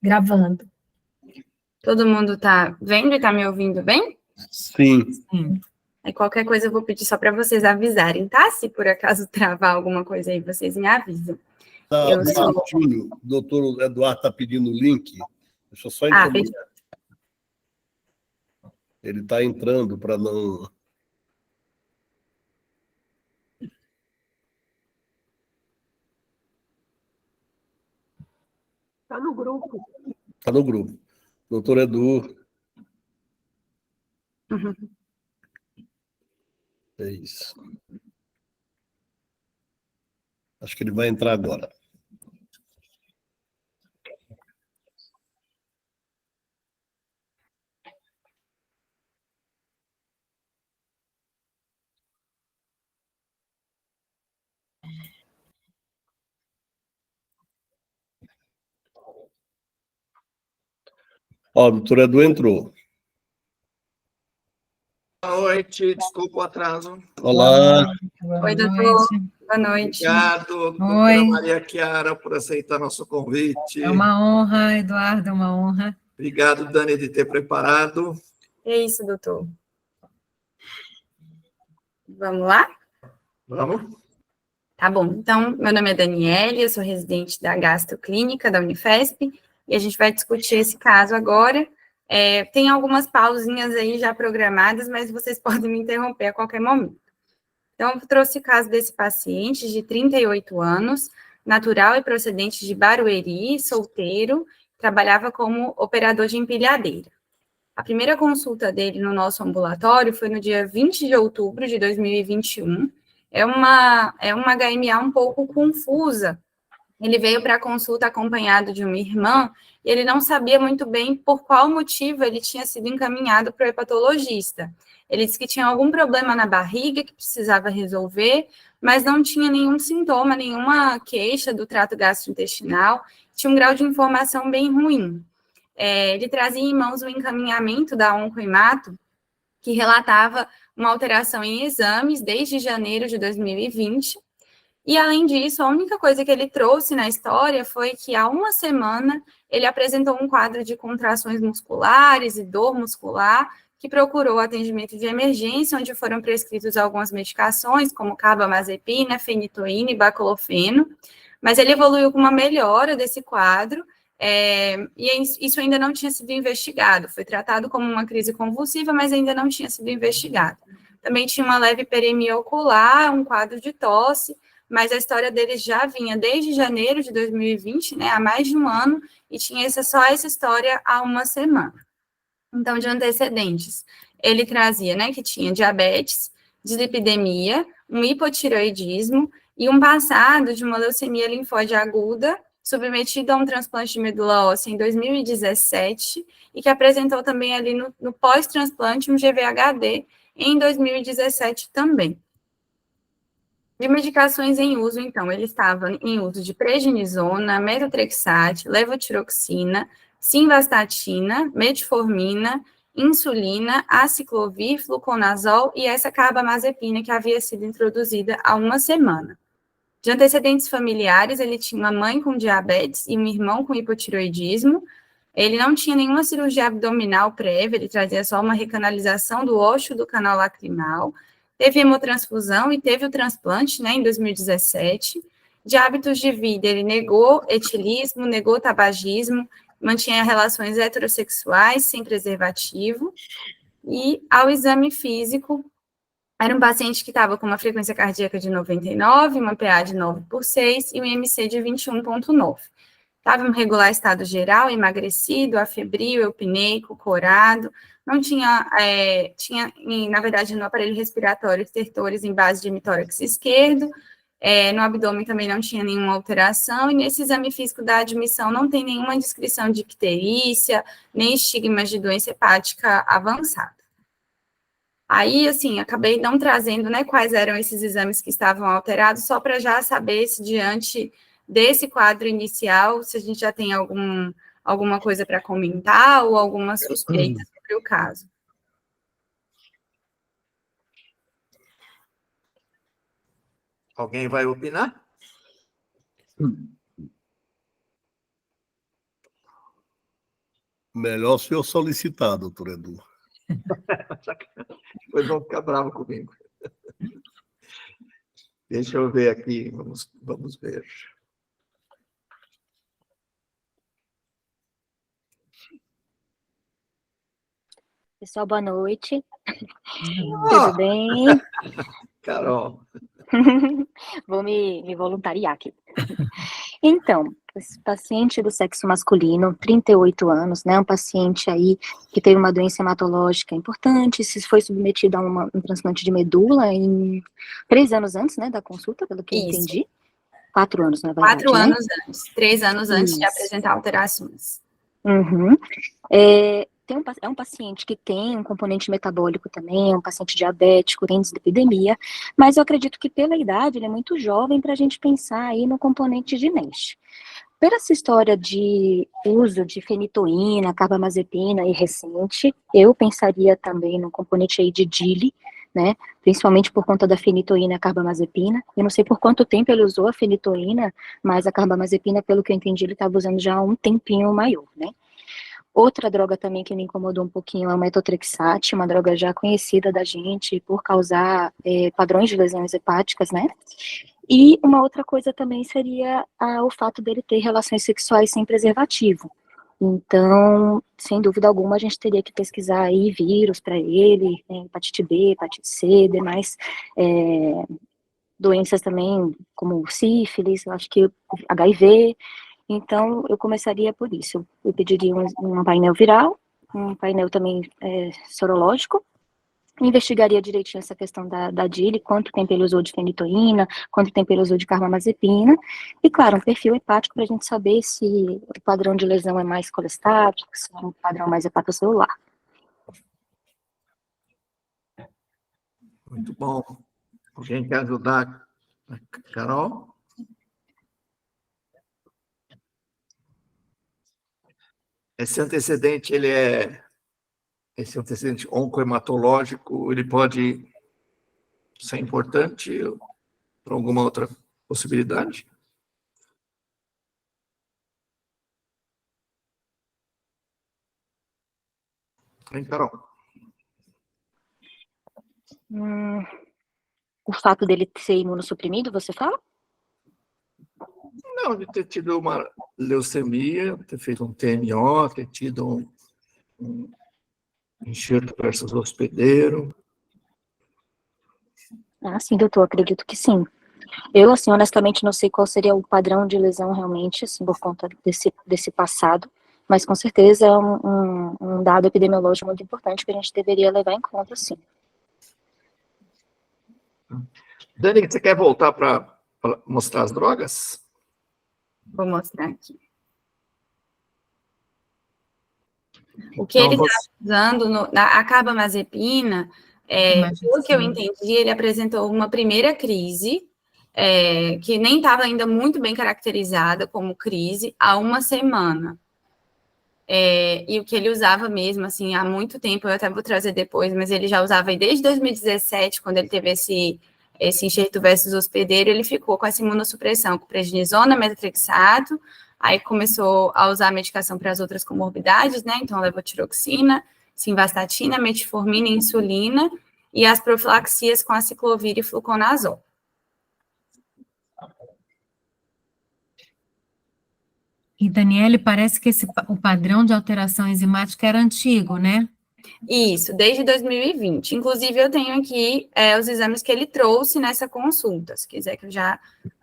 Gravando. Todo mundo tá vendo e tá me ouvindo bem? Sim. Aí qualquer coisa eu vou pedir só para vocês avisarem, tá? Se por acaso travar alguma coisa aí, vocês me avisam. Um minutinho, o doutor Eduardo está pedindo o link. Deixa eu só incomodar. Ele está entrando para não... Está no grupo. Está no grupo. Doutor Edu. É isso. Acho que ele vai entrar agora. Ó, o doutor Edu entrou. Boa noite, desculpa o atraso. Olá. Oi, doutor. Boa noite. Obrigado, doutora Maria Chiara, por aceitar nosso convite. É uma honra, Eduardo, é uma honra. Obrigado, Dani, de ter preparado. É isso, doutor. Vamos lá? Vamos? Tá bom. Então, meu nome é Daniele, eu sou residente da Gastroclínica da Unifesp, e a gente vai discutir esse caso agora. Tem algumas pausinhas aí já programadas, mas vocês podem me interromper a qualquer momento. Então, eu trouxe o caso desse paciente de 38 anos, natural e procedente de Barueri, solteiro, trabalhava como operador de empilhadeira. A primeira consulta dele no nosso ambulatório foi no dia 20 de outubro de 2021. É uma HMA um pouco confusa. Ele veio para a consulta acompanhado de uma irmã e ele não sabia muito bem por qual motivo ele tinha sido encaminhado para o hepatologista. Ele disse que tinha algum problema na barriga que precisava resolver, mas não tinha nenhum sintoma, nenhuma queixa do trato gastrointestinal, tinha um grau de informação bem ruim. Ele trazia em mãos um encaminhamento da Oncoimato, que relatava uma alteração em exames desde janeiro de 2020, e, além disso, a única coisa que ele trouxe na história foi que, há uma semana, ele apresentou um quadro de contrações musculares e dor muscular, que procurou atendimento de emergência, onde foram prescritos algumas medicações, como carbamazepina, fenitoína e baclofeno, mas ele evoluiu com uma melhora desse quadro, e isso ainda não tinha sido investigado. Foi tratado como uma crise convulsiva, mas ainda não tinha sido investigado. Também tinha uma leve hiperemia ocular, um quadro de tosse, mas a história dele já vinha desde janeiro de 2020, né, há mais de um ano, e tinha só essa história há uma semana. Então, de antecedentes, ele trazia, né, que tinha diabetes, dislipidemia, um hipotireoidismo e um passado de uma leucemia linfóide aguda, submetido a um transplante de medula óssea em 2017, e que apresentou também ali no pós-transplante um GVHD em 2017 também. De medicações em uso, então, ele estava em uso de prednisona, metotrexate, levotiroxina, simvastatina, metformina, insulina, aciclovir, fluconazol e essa carbamazepina que havia sido introduzida há uma semana. De antecedentes familiares, ele tinha uma mãe com diabetes e um irmão com hipotireoidismo. Ele não tinha nenhuma cirurgia abdominal prévia, ele trazia só uma recanalização do ósseo do canal lacrimal. Teve hemotransfusão e teve o transplante, né, em 2017. De hábitos de vida, ele negou etilismo, negou tabagismo, mantinha relações heterossexuais sem preservativo. E ao exame físico, era um paciente que estava com uma frequência cardíaca de 99, uma PA de 9/6 e um IMC de 21,9. Estava em um regular estado geral, emagrecido, afebril, eupneico, corado, não tinha, na verdade, no aparelho respiratório, estertores em base de hemitórax esquerdo, no abdômen também não tinha nenhuma alteração, e nesse exame físico da admissão não tem nenhuma descrição de icterícia, nem estigmas de doença hepática avançada. Aí, assim, acabei não trazendo, né, quais eram esses exames que estavam alterados, só para já saber se diante desse quadro inicial, se a gente já tem alguma coisa para comentar ou alguma suspeita sobre o caso. Alguém vai opinar? Melhor o senhor solicitar, doutor Edu. Depois vão ficar bravos comigo. Deixa eu ver aqui, vamos ver. Pessoal, boa noite. Ah, Tudo bem? Carol, Vou me voluntariar aqui. Então, esse paciente do sexo masculino, 38 anos, né, um paciente aí que teve uma doença hematológica importante, se foi submetido a um transplante de medula em 3 anos antes, né, da consulta, pelo que eu Isso. entendi. 4 anos, na verdade, 4 né? anos antes, 3 anos antes de Isso. apresentar alterações. Uhum. É um paciente que tem um componente metabólico também, é um paciente diabético, tem dislipidemia, mas eu acredito que pela idade ele é muito jovem para a gente pensar aí no componente de NASH. Por essa história de uso de fenitoína, carbamazepina e recente, eu pensaria também no componente aí de DILI, né, principalmente por conta da fenitoína e carbamazepina. Eu não sei por quanto tempo ele usou a fenitoína, mas a carbamazepina, pelo que eu entendi, ele estava usando já há um tempinho maior, né. Outra droga também que me incomodou um pouquinho é o metotrexate, uma droga já conhecida da gente por causar padrões de lesões hepáticas, né? E uma outra coisa também seria o fato dele ter relações sexuais sem preservativo. Então, sem dúvida alguma, a gente teria que pesquisar aí vírus para ele, hepatite B, hepatite C, demais doenças também, como sífilis, eu acho que HIV. Então, eu começaria por isso. Eu pediria um painel viral, um painel também sorológico, investigaria direitinho essa questão da DILI, quanto tempo ele usou de fenitoína, quanto tempo ele usou de carbamazepina, e, claro, um perfil hepático para a gente saber se o padrão de lesão é mais colestático, se é um padrão mais hepatocelular. muito bom. Alguém quer ajudar a Carol? Esse antecedente, esse antecedente oncohematológico, ele pode ser importante para alguma outra possibilidade? Hein, Carol? O fato dele ser imunossuprimido, você fala? Não, de ter tido uma leucemia, ter feito um TMO, ter tido um enxerto versus hospedeiro. Sim, doutor, acredito que sim. Eu, assim, honestamente, não sei qual seria o padrão de lesão realmente, assim, por conta desse passado, mas com certeza é um dado epidemiológico muito importante que a gente deveria levar em conta, sim. Dani, você quer voltar para mostrar as drogas? Vou mostrar aqui. O que ele está usando, a carbamazepina, pelo que eu entendi, ele apresentou uma primeira crise, que nem estava ainda muito bem caracterizada como crise, há uma semana. E o que ele usava mesmo, assim, há muito tempo, eu até vou trazer depois, mas ele já usava aí desde 2017, quando ele teve esse enxerto versus hospedeiro, ele ficou com essa imunossupressão, com prednisona, metotrexato, aí começou a usar a medicação para as outras comorbidades, né, então levotiroxina, simvastatina, metformina, insulina, e as profilaxias com aciclovir e fluconazol. E, Daniele, parece que o padrão de alteração enzimática era antigo, né? Isso, desde 2020. Inclusive, eu tenho aqui os exames que ele trouxe nessa consulta. Se quiser que eu já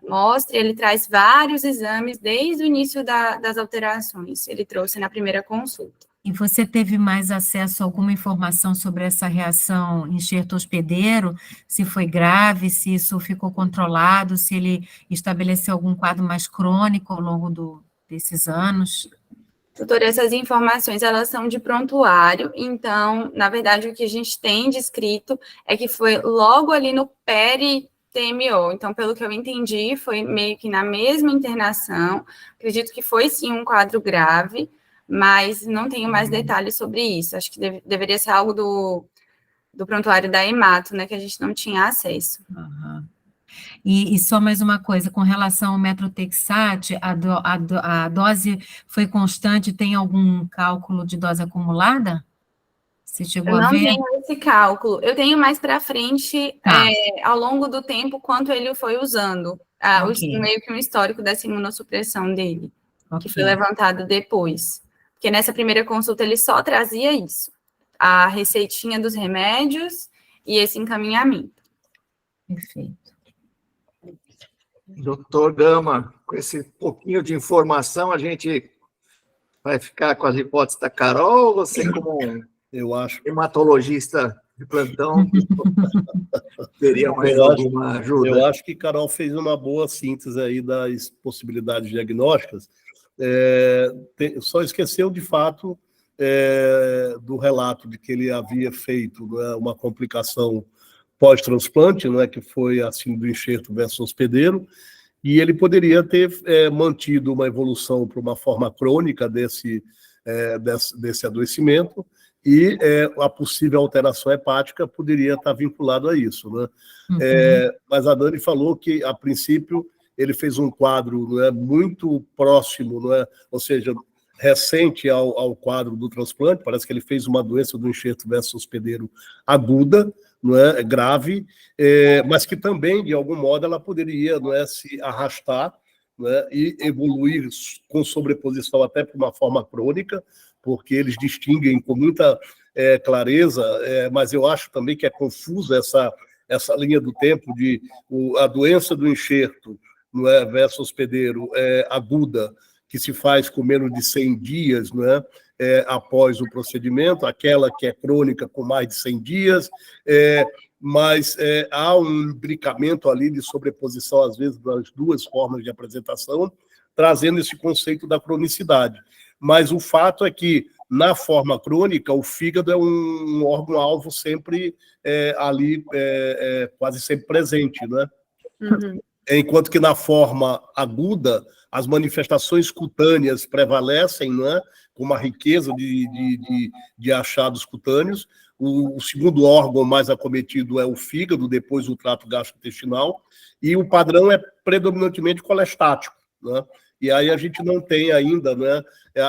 mostre, ele traz vários exames desde o início das alterações. Ele trouxe na primeira consulta. E você teve mais acesso a alguma informação sobre essa reação enxerto hospedeiro? Se foi grave, se isso ficou controlado, se ele estabeleceu algum quadro mais crônico ao longo desses anos? Doutora, essas informações, elas são de prontuário, então, na verdade, o que a gente tem descrito é que foi logo ali no peri-TMO, então, pelo que eu entendi, foi meio que na mesma internação, acredito que foi, sim, um quadro grave, mas não tenho mais detalhes sobre isso, acho que deveria ser algo do prontuário da Hemato, né, que a gente não tinha acesso. Uhum. E só mais uma coisa, com relação ao metrotexate, a dose foi constante, tem algum cálculo de dose acumulada? Você chegou Eu a não ver? tenho esse cálculo. Eu tenho mais para frente, Tá. ao longo do tempo, quanto ele foi usando. Ok. Meio que um histórico dessa imunossupressão dele, que foi Ok. levantado depois. Porque nessa primeira consulta ele só trazia isso, a receitinha dos remédios e esse encaminhamento. Perfeito. Doutor Gama, com esse pouquinho de informação, a gente vai ficar com as hipóteses da Carol, ou você, como um Eu acho. hematologista de plantão, teria mais alguma ajuda? Eu acho que Carol fez uma boa síntese aí das possibilidades diagnósticas. Só esqueceu, de fato, do relato de que ele havia feito, né, uma complicação pós-transplante, né, que foi a síndrome do enxerto versus hospedeiro, e ele poderia ter mantido uma evolução para uma forma crônica desse adoecimento, e a possível alteração hepática poderia estar vinculado a isso, né? Uhum. Mas a Dani falou que, a princípio, ele fez um quadro, não é, muito próximo, não é, ou seja, recente ao quadro do transplante. Parece que ele fez uma doença do enxerto versus hospedeiro aguda, não é, grave, mas que também, de algum modo, ela poderia, não é, se arrastar, não é, e evoluir com sobreposição até para uma forma crônica, porque eles distinguem com muita clareza, mas eu acho também que é confusa essa linha do tempo de a doença do enxerto, não é, versus hospedeiro aguda, que se faz com menos de 100 dias, não é, após o procedimento, aquela que é crônica com mais de 100 dias, mas há um imbricamento ali de sobreposição, às vezes, das duas formas de apresentação, trazendo esse conceito da cronicidade. Mas o fato é que, na forma crônica, o fígado é um órgão-alvo sempre ali, quase sempre presente, né? Uhum. Enquanto que, na forma aguda, as manifestações cutâneas prevalecem, né, com uma riqueza de achados cutâneos. O segundo órgão mais acometido é o fígado, depois o trato gastrointestinal, e o padrão é predominantemente colestático, né? E aí a gente não tem ainda, né,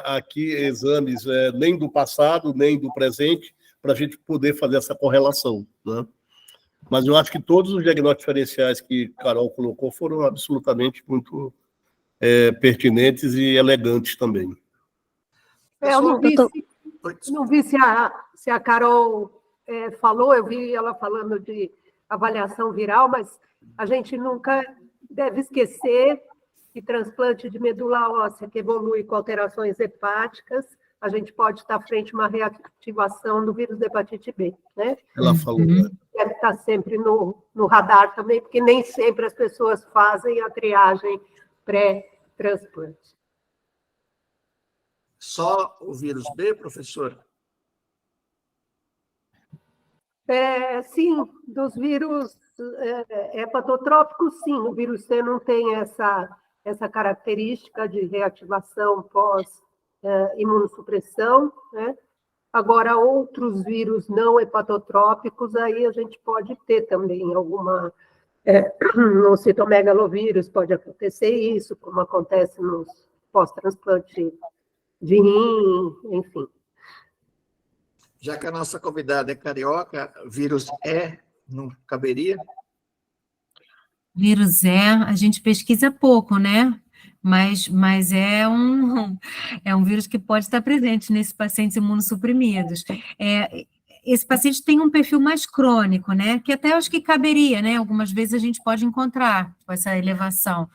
aqui exames nem do passado, nem do presente, para a gente poder fazer essa correlação, né? Mas eu acho que todos os diagnósticos diferenciais que Carol colocou foram absolutamente muito pertinentes e elegantes também. Eu não vi se a Carol falou, eu vi ela falando de avaliação viral, mas a gente nunca deve esquecer que transplante de medula óssea que evolui com alterações hepáticas, a gente pode estar frente a uma reativação do vírus da hepatite B, né? Ela falou, né? Deve estar sempre no radar também, porque nem sempre as pessoas fazem a triagem pré-transplante. Só o vírus B, professor? Sim, dos vírus hepatotrópicos, sim. O vírus C não tem essa característica de reativação pós-imunossupressão, né? Agora, outros vírus não hepatotrópicos, aí a gente pode ter também alguma... no citomegalovírus pode acontecer isso, como acontece nos pós-transplante de rim, enfim. Já que a nossa convidada é carioca, vírus E não caberia? Vírus a gente pesquisa pouco, né? Mas é um vírus que pode estar presente nesses pacientes imunossuprimidos. Esse paciente tem um perfil mais crônico, né? Que até acho que caberia, né? Algumas vezes a gente pode encontrar com essa elevação.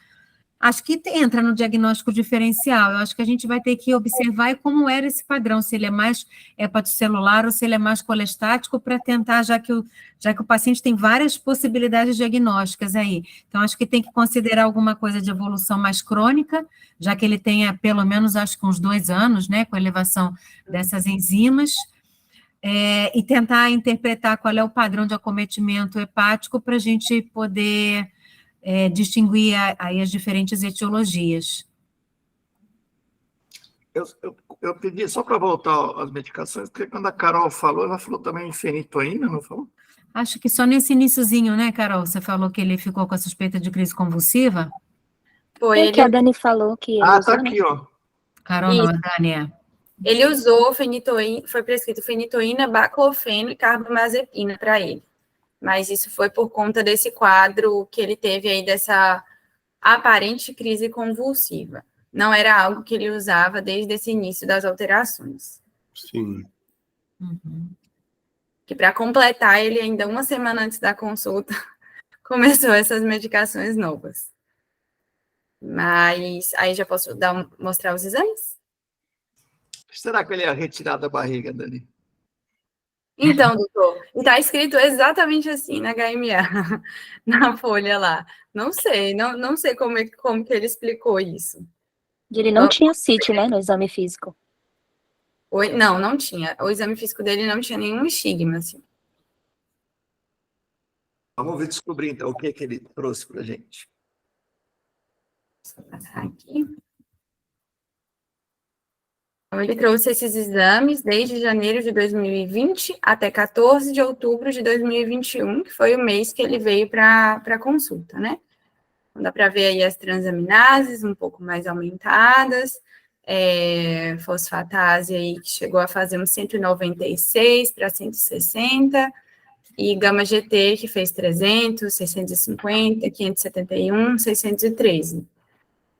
Acho que entra no diagnóstico diferencial. Eu acho que a gente vai ter que observar como era esse padrão, se ele é mais hepatocelular ou se ele é mais colestático, para tentar, já que o paciente tem várias possibilidades diagnósticas aí. Então, acho que tem que considerar alguma coisa de evolução mais crônica, já que ele tenha pelo menos, acho que uns 2 anos, né, com elevação dessas enzimas, e tentar interpretar qual é o padrão de acometimento hepático para a gente poder... distinguir aí as diferentes etiologias. Eu pedi, só para voltar às medicações, porque quando a Carol falou, ela falou também em fenitoína, não falou? Acho que só nesse iniciozinho, né, Carol? Você falou que ele ficou com a suspeita de crise convulsiva? Foi, Que a Dani falou que ele Ah, usou, tá aqui, ó. Carol, não, a Dani é. Ele usou fenitoína, foi prescrito fenitoína, baclofeno e carbamazepina para ele. Mas isso foi por conta desse quadro que ele teve aí dessa aparente crise convulsiva. Não era algo que ele usava desde esse início das alterações. Sim. Uhum. Que para completar, ele ainda uma semana antes da consulta começou essas medicações novas. Mas aí já posso mostrar os exames? Será que ele ia retirar da barriga, Dani? Então, doutor, está escrito exatamente assim na HMA, na folha lá. Não sei, não sei como que ele explicou isso. E ele não tinha CIT, né, no exame físico. Não tinha. O exame físico dele não tinha nenhum estigma, assim. Vamos ver, descobrir, então, o que ele trouxe para a gente. Vou passar aqui. Então, ele trouxe esses exames desde janeiro de 2020 até 14 de outubro de 2021, que foi o mês que ele veio para a consulta, né? Então, dá para ver aí as transaminases um pouco mais aumentadas, fosfatase aí que chegou a fazer uns 196 para 160, e gama GT que fez 300, 650, 571, 613.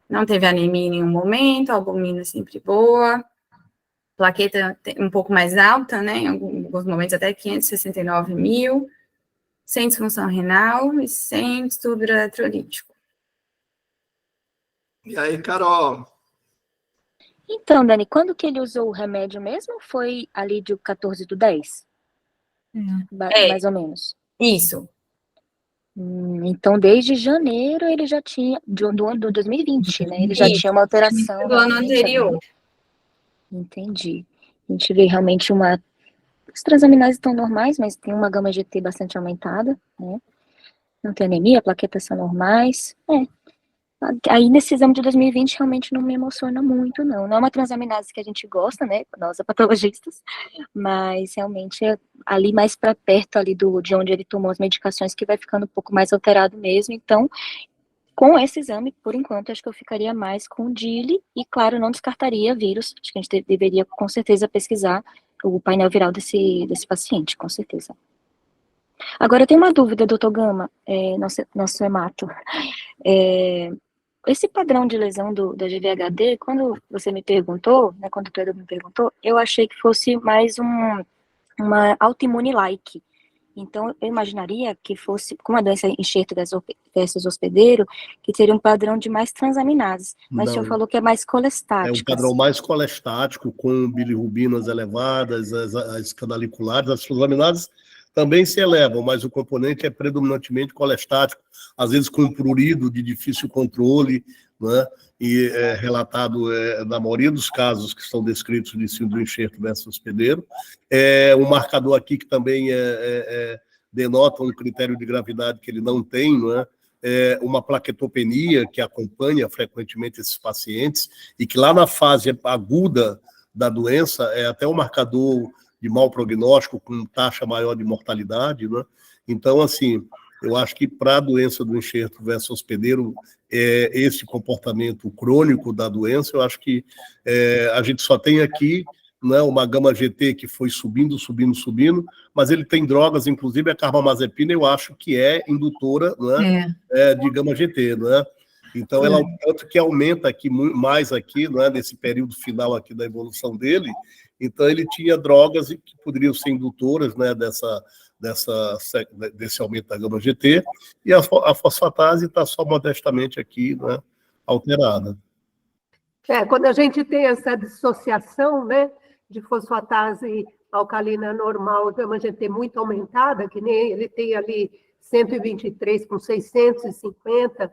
Não teve anemia em nenhum momento, albumina sempre boa, plaqueta um pouco mais alta, né, em alguns momentos até 569 mil, sem disfunção renal e sem distúrbio eletrolítico. E aí, Carol? Então, Dani, quando que ele usou o remédio mesmo? Foi ali de 14/10? Mais ou menos. Isso. Então, desde janeiro, ele já tinha, do ano 2020, né? Ele já tinha uma alteração. Do ano anterior. Entendi. A gente vê realmente Os transaminases estão normais, mas tem uma gama GT bastante aumentada, né? Não tem anemia, plaquetas são normais. Aí, nesse exame de 2020, realmente não me emociona muito, não. Não é uma transaminase que a gente gosta, né? Nós, patologistas, mas realmente é ali mais para perto ali de onde ele tomou as medicações que vai ficando um pouco mais alterado mesmo. Então, com esse exame, por enquanto, acho que eu ficaria mais com o DILI e, claro, não descartaria vírus. Acho que a gente deveria, com certeza, pesquisar o painel viral desse paciente, com certeza. Agora, eu tenho uma dúvida, doutor Gama, nosso hemato. Esse padrão de lesão da GVHD, quando você me perguntou, né, quando o Pedro me perguntou, eu achei que fosse mais uma autoimune-like. Então, eu imaginaria que fosse, com a doença enxerto versus hospedeiro, que teria um padrão de mais transaminases. Mas o senhor falou que é mais colestático. É um padrão mais colestático, com bilirrubinas elevadas, as canaliculares, as transaminases também se elevam, mas o componente é predominantemente colestático, às vezes com prurido de difícil controle, né? E é relatado na maioria dos casos que estão descritos de síndrome do enxerto versus hospedeiro. Um marcador aqui que também denota um critério de gravidade que ele não tem, não é? Uma plaquetopenia que acompanha frequentemente esses pacientes e que lá na fase aguda da doença é até um marcador de mau prognóstico, com taxa maior de mortalidade, né? Então, assim, eu acho que para a doença do enxerto versus hospedeiro, esse comportamento crônico da doença, eu acho que a gente só tem aqui, né, uma gama GT que foi subindo, mas ele tem drogas, inclusive a carbamazepina, eu acho que é indutora, né, de gama GT, né? Então, ela tanto que aumenta aqui mais aqui, né, nesse período final aqui da evolução dele. Então, ele tinha drogas que poderiam ser indutoras, né, desse aumento da gama GT, e a fosfatase está só modestamente aqui, né, alterada. Quando a gente tem essa dissociação, né, de fosfatase alcalina normal, gama GT muito aumentada, que nem ele tem ali 123 com 650,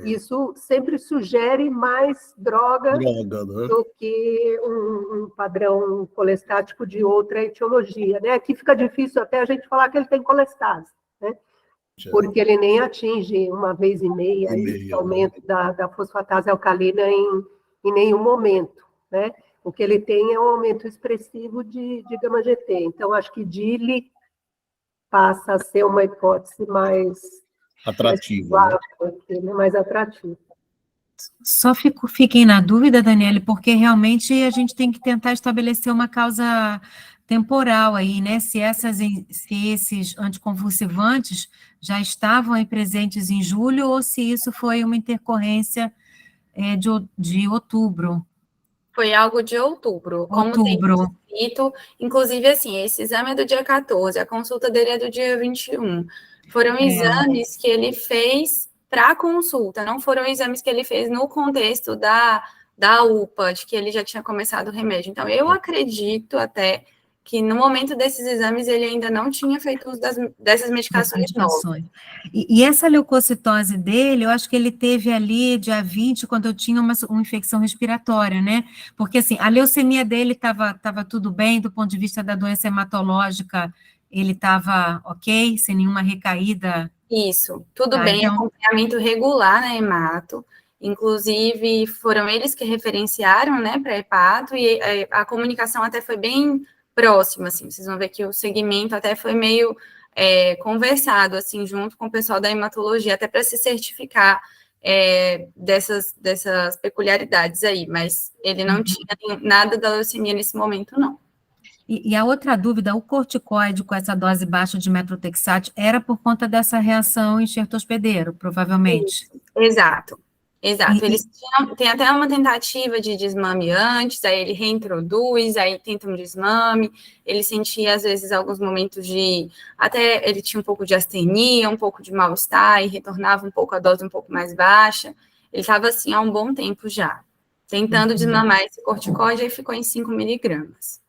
isso sempre sugere mais droga, né, do que um padrão colestático de outra etiologia, né? Aqui fica difícil até a gente falar que ele tem colestase, né? Porque ele nem atinge 1,5 vezes o aumento da fosfatase alcalina em nenhum momento, né? O que ele tem é um aumento expressivo de gama GT. Então, acho que DILI passa a ser uma hipótese mais atrativa, mais atrativa. Só fiquei na dúvida, Daniele, porque realmente a gente tem que tentar estabelecer uma causa temporal aí, né? Se esses anticonvulsivantes já estavam aí presentes em julho ou se isso foi uma intercorrência de outubro. Foi algo de outubro. Como tem escrito, inclusive, assim, esse exame é do dia 14, a consulta dele é do dia 21. Foram exames que ele fez para a consulta, não foram exames que ele fez no contexto da UPA, de que ele já tinha começado o remédio. Então, eu acredito até que no momento desses exames ele ainda não tinha feito uso dessas medicações novas. E essa leucocitose dele, eu acho que ele teve ali, dia 20, quando eu tinha uma infecção respiratória, né? Porque, assim, a leucemia dele estava tudo bem, do ponto de vista da doença hematológica, ele estava ok, sem nenhuma recaída. Isso, tudo bem, então... acompanhamento regular na hemato, inclusive foram eles que referenciaram, né, para hepato, e a comunicação até foi bem próxima, assim, vocês vão ver que o segmento até foi meio conversado, assim, junto com o pessoal da hematologia, até para se certificar dessas peculiaridades aí, mas ele não tinha nada da leucemia nesse momento, não. E a outra dúvida, o corticoide com essa dose baixa de metrotexate era por conta dessa reação enxerto hospedeiro, provavelmente? Exato. Eles tem até uma tentativa de desmame antes, aí ele reintroduz, aí tenta um desmame, ele sentia, às vezes, alguns momentos até ele tinha um pouco de astenia, um pouco de mal-estar, e retornava um pouco a dose um pouco mais baixa. Ele estava, assim, há um bom tempo já, tentando desmamar esse corticoide, aí ficou em 5 miligramas.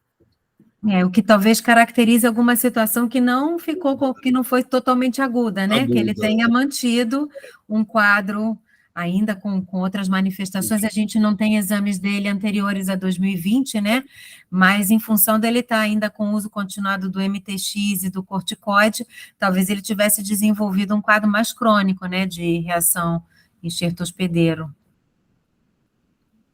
O que talvez caracterize alguma situação que não foi totalmente aguda, né? Que ele tenha mantido um quadro ainda com outras manifestações. A gente não tem exames dele anteriores a 2020, né? Mas em função dele estar ainda com o uso continuado do MTX e do corticoide, talvez ele tivesse desenvolvido um quadro mais crônico, né? De reação enxerto hospedeiro.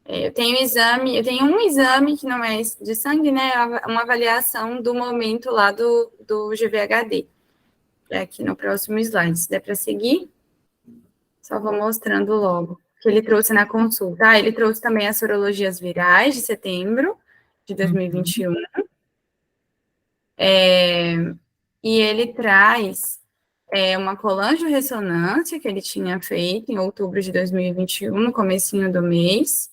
Eu tenho um exame que não é de sangue, né? Uma avaliação do momento lá do GVHD. Aqui no próximo slide, se der para seguir, só vou mostrando logo. Que ele trouxe na consulta. Ele trouxe também as sorologias virais de setembro de 2021. E ele traz uma colangio-ressonância que ele tinha feito em outubro de 2021, no comecinho do mês.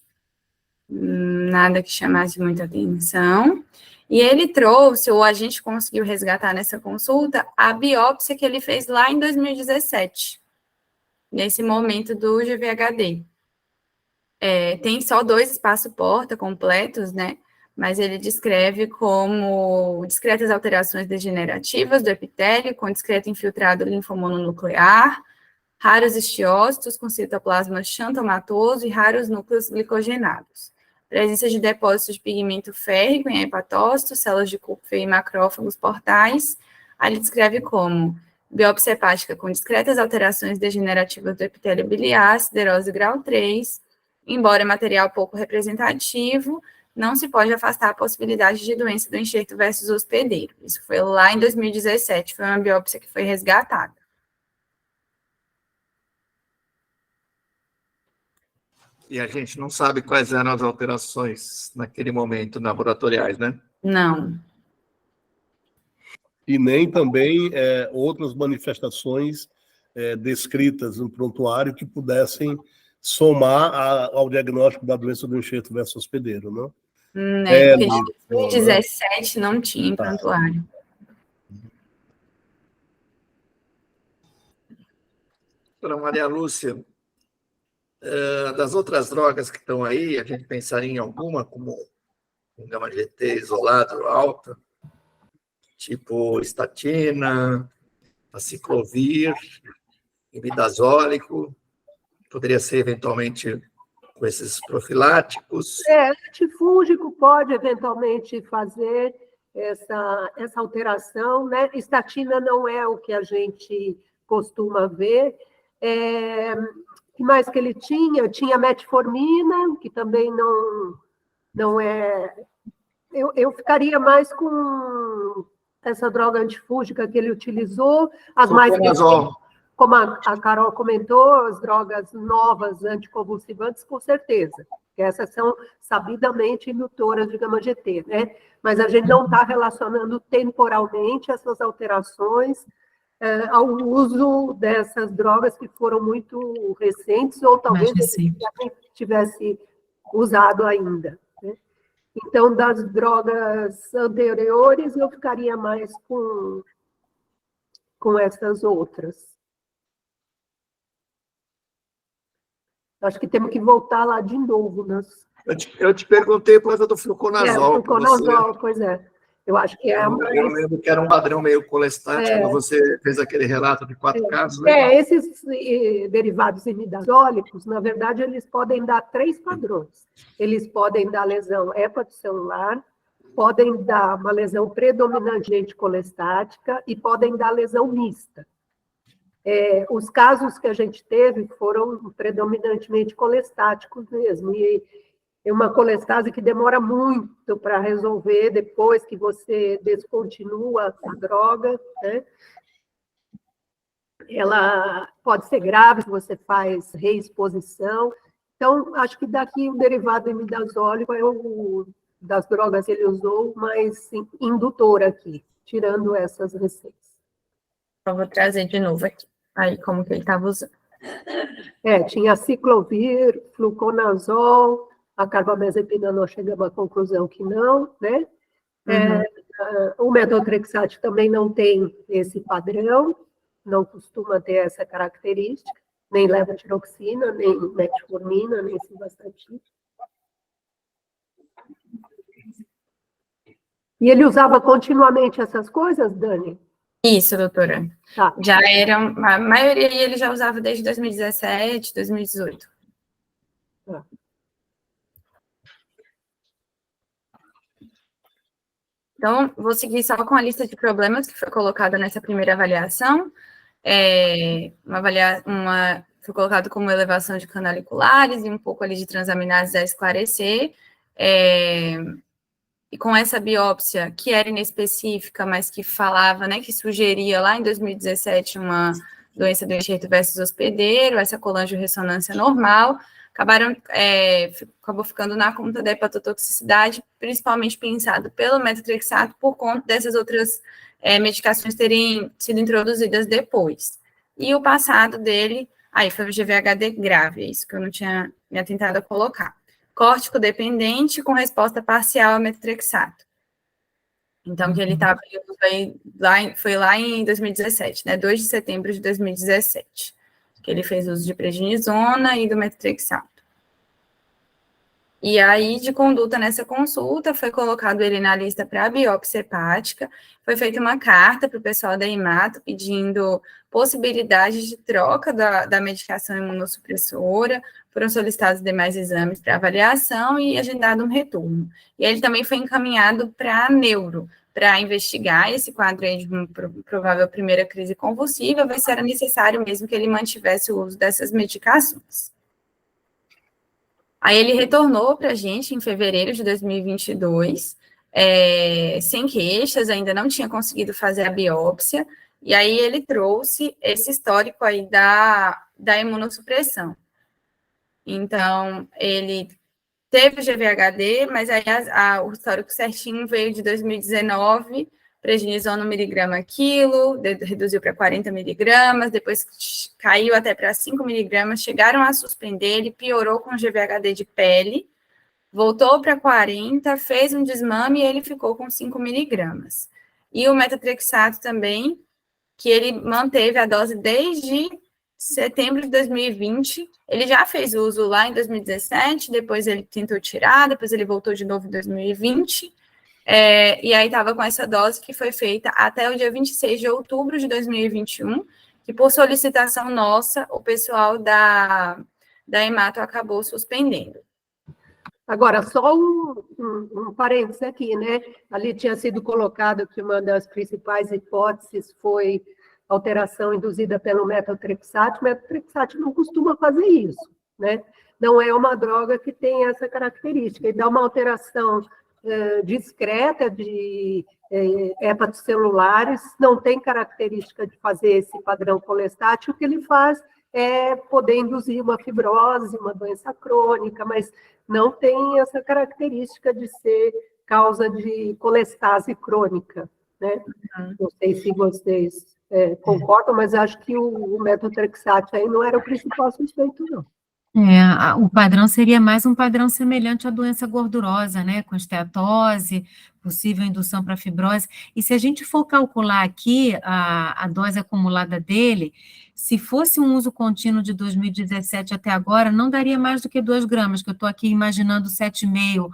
Nada que chamasse muita atenção, e ele trouxe, ou a gente conseguiu resgatar nessa consulta, a biópsia que ele fez lá em 2017, nesse momento do GVHD. Tem só 2 espaço-porta completos, né, mas ele descreve como discretas alterações degenerativas do epitélio, com discreto infiltrado linfomononuclear, raros estiócitos com citoplasma xantomatoso e raros núcleos glicogenados. Presença de depósitos de pigmento férrico em hepatócitos, células de Kupffer e macrófagos portais. Ele descreve como biópsia hepática com discretas alterações degenerativas do epitélio biliar, siderose grau 3, embora material pouco representativo, não se pode afastar a possibilidade de doença do enxerto versus hospedeiro. Isso foi lá em 2017, foi uma biópsia que foi resgatada. E a gente não sabe quais eram as alterações naquele momento laboratoriais, né? Não. E nem também outras manifestações descritas no prontuário que pudessem somar ao diagnóstico da doença do enxerto versus hospedeiro, não? Porque em 2017 não tinha em prontuário. Doutora Maria Lúcia, das outras drogas que estão aí, a gente pensaria em alguma, como um gama-GT isolado alta, tipo estatina, aciclovir, imidazólico, poderia ser eventualmente com esses profiláticos. Antifúngico pode eventualmente fazer essa alteração, né? Estatina não é o que a gente costuma ver. O que mais que ele tinha? Tinha metformina, que também não é... Eu ficaria mais com essa droga antifúngica que ele utilizou, as mais recentes, como a Carol comentou, as drogas novas anticonvulsivantes, com certeza, que essas são sabidamente indutoras de gama-GT, né? Mas a gente não está relacionando temporalmente essas alterações ao uso dessas drogas que foram muito recentes, ou talvez ele já tivesse usado ainda, né? Então, das drogas anteriores, eu ficaria mais com essas outras. Acho que temos que voltar lá de novo. Eu te perguntei por causa do fluconazol. Fluconazol, pois é. Eu acho que é mais... Eu lembro que era um padrão meio colestático, quando você fez aquele relato de 4 casos. Né? Esses derivados imidazólicos, na verdade, eles podem dar 3 padrões. Eles podem dar lesão hepatocelular, podem dar uma lesão predominantemente colestática e podem dar lesão mista. Os casos que a gente teve foram predominantemente colestáticos mesmo, e é uma colestase que demora muito para resolver depois que você descontinua a droga, né? Ela pode ser grave se você faz reexposição. Então, acho que daqui o derivado imidazólico é das drogas que ele usou, mais indutor aqui, tirando essas recentes. Eu vou trazer de novo aqui, aí como que ele estava usando. Tinha ciclovir, fluconazol, a carbamazepina nós chegamos à conclusão que não, né? O metotrexate também não tem esse padrão, não costuma ter essa característica, nem levotiroxina, nem metformina, nem simvastatina. E ele usava continuamente essas coisas, Dani? Isso, doutora. Tá. Já eram, a maioria ele já usava desde 2017, 2018. Tá. Então, vou seguir só com a lista de problemas que foi colocada nessa primeira avaliação. Foi colocado como elevação de canaliculares e um pouco ali de transaminases a esclarecer. E com essa biópsia, que era inespecífica, mas que falava, né, que sugeria lá em 2017 uma doença do enxerto versus hospedeiro, essa colangiorressonância normal, acabou ficando na conta da hepatotoxicidade, principalmente pensado pelo metotrexato, por conta dessas outras medicações terem sido introduzidas depois. E o passado dele, aí foi o GVHD grave, é isso que eu não tinha me atentado a colocar. Córtico dependente com resposta parcial ao metotrexato. Então, que ele foi lá em 2017, né, 2 de setembro de 2017. Que ele fez uso de prednisona e do metotrexato. E aí, de conduta nessa consulta, foi colocado ele na lista para biópsia hepática, foi feita uma carta para o pessoal da Imato pedindo possibilidade de troca da medicação imunossupressora, foram solicitados demais exames para avaliação e agendado um retorno. E ele também foi encaminhado para neuro, para investigar esse quadro aí de uma provável primeira crise convulsiva, ver se era necessário mesmo que ele mantivesse o uso dessas medicações. Aí ele retornou para a gente em fevereiro de 2022, sem queixas, ainda não tinha conseguido fazer a biópsia, e aí ele trouxe esse histórico aí da imunossupressão. Então, ele teve o GVHD, mas aí o histórico certinho veio de 2019, prednisona 1 miligrama quilo, reduziu para 40 miligramas, depois caiu até para 5 miligramas, chegaram a suspender, ele piorou com o GVHD de pele, voltou para 40, fez um desmame e ele ficou com 5 miligramas. E o metotrexato também, que ele manteve a dose desde setembro de 2020, ele já fez uso lá em 2017, depois ele tentou tirar, depois ele voltou de novo em 2020, e aí estava com essa dose que foi feita até o dia 26 de outubro de 2021, que por solicitação nossa, o pessoal da Imato acabou suspendendo. Agora, só um parênteses aqui, né? Ali tinha sido colocado que uma das principais hipóteses foi alteração induzida pelo metotrexato. O metotrexato não costuma fazer isso, né? Não é uma droga que tem essa característica. Ele dá uma alteração discreta de hepatocelulares, não tem característica de fazer esse padrão colestático. O que ele faz é poder induzir uma fibrose, uma doença crônica, mas não tem essa característica de ser causa de colestase crônica, né? Não sei se vocês concordam, mas acho que o metotrexate aí não era o principal suspeito, não. O padrão seria mais um padrão semelhante à doença gordurosa, né, com esteatose, possível indução para fibrose. E se a gente for calcular aqui a dose acumulada dele, se fosse um uso contínuo de 2017 até agora, não daria mais do que 2 gramas, que eu estou aqui imaginando 7,5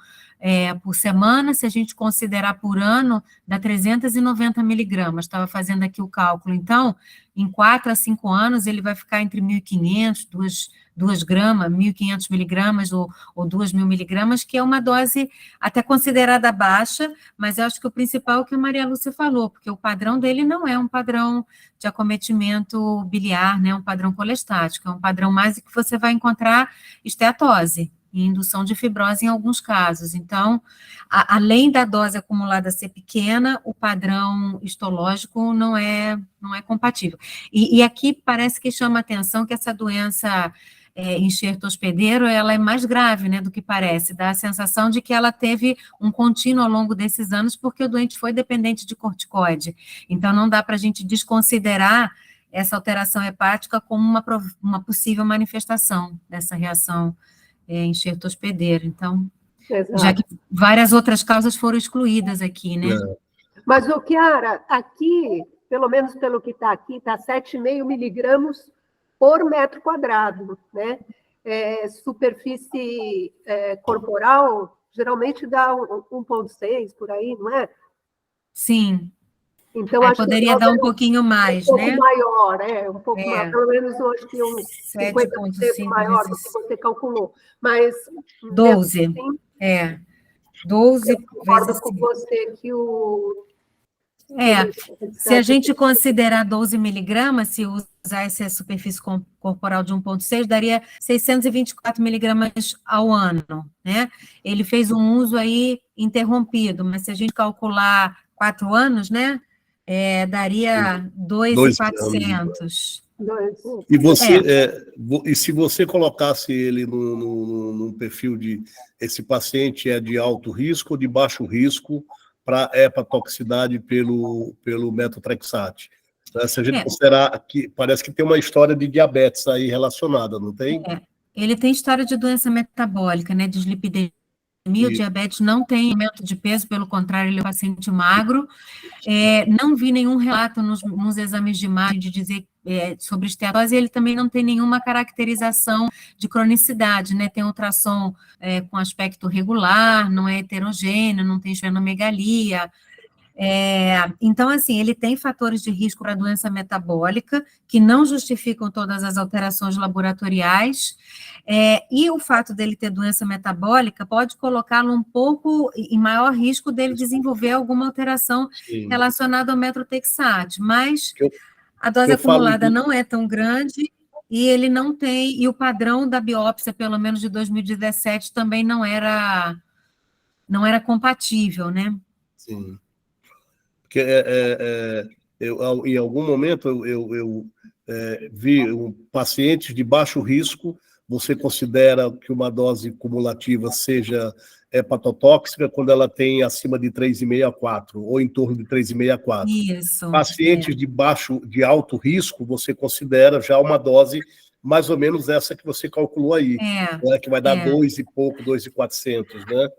por semana. Se a gente considerar por ano, dá 390 miligramas, estava fazendo aqui o cálculo. Então, em 4 a 5 anos, ele vai ficar entre 1.500, 2 gramas, 1.500 miligramas ou 2.000 miligramas, que é uma dose até considerada baixa, mas eu acho que o principal é o que a Maria Lúcia falou, porque o padrão dele não é um padrão de acometimento biliar, né, um padrão colestático, é um padrão mais que você vai encontrar esteatose e indução de fibrose em alguns casos. Então, além da dose acumulada ser pequena, o padrão histológico não é compatível. E aqui parece que chama a atenção que essa doença enxerto hospedeiro, ela é mais grave, né, do que parece, dá a sensação de que ela teve um contínuo ao longo desses anos, porque o doente foi dependente de corticoide. Então, não dá para a gente desconsiderar essa alteração hepática como uma possível manifestação dessa reação enxerto hospedeiro. Então, Exato. Já que várias outras causas foram excluídas aqui, né? Mas, Chiara, aqui, pelo menos pelo que está aqui, está 7,5 miligramas por metro quadrado, né? Superfície corporal, geralmente dá 1,6 por aí, não é? Sim. Então, Aí acho poderia que dar um pouquinho mais, um né? pouco maior, um pouco maior, pelo menos eu acho que uns 50% maior do que você calculou. Mas 12. Assim, 12 eu concordo vezes com 5. você que o... Se a gente considerar 12 miligramas, se usar essa superfície corporal de 1,6, daria 624 miligramas ao ano, né? Ele fez um uso aí interrompido, mas se a gente calcular 4 anos, né? Daria 2.400. E se você colocasse ele num perfil de esse paciente é de alto risco ou de baixo risco para hepatotoxicidade pelo metotrexate? Se a gente considerar que parece que tem uma história de diabetes aí relacionada, não tem? Ele tem história de doença metabólica, né? Dislipidemia. O diabetes não tem aumento de peso, pelo contrário, ele é um paciente magro. Não vi nenhum relato nos exames de imagem de dizer sobre esteatose, ele também não tem nenhuma caracterização de cronicidade, né? Tem ultrassom com aspecto regular, não é heterogêneo, não tem esfenomegalia. Então, assim, ele tem fatores de risco para doença metabólica que não justificam todas as alterações laboratoriais, e o fato dele ter doença metabólica pode colocá-lo um pouco em maior risco dele desenvolver alguma alteração relacionada ao metotrexate, mas a dose acumulada não é tão grande e ele não tem, e o padrão da biópsia, pelo menos de 2017, também não era compatível, né? Sim. Porque em algum momento eu vi pacientes de baixo risco, você considera que uma dose cumulativa seja hepatotóxica quando ela tem acima de 3,5 a 4, ou em torno de 3,5 a 4. Isso. Pacientes de alto risco, você considera já uma dose mais ou menos essa que você calculou aí, né, que vai dar 2 e pouco, 2,400, né?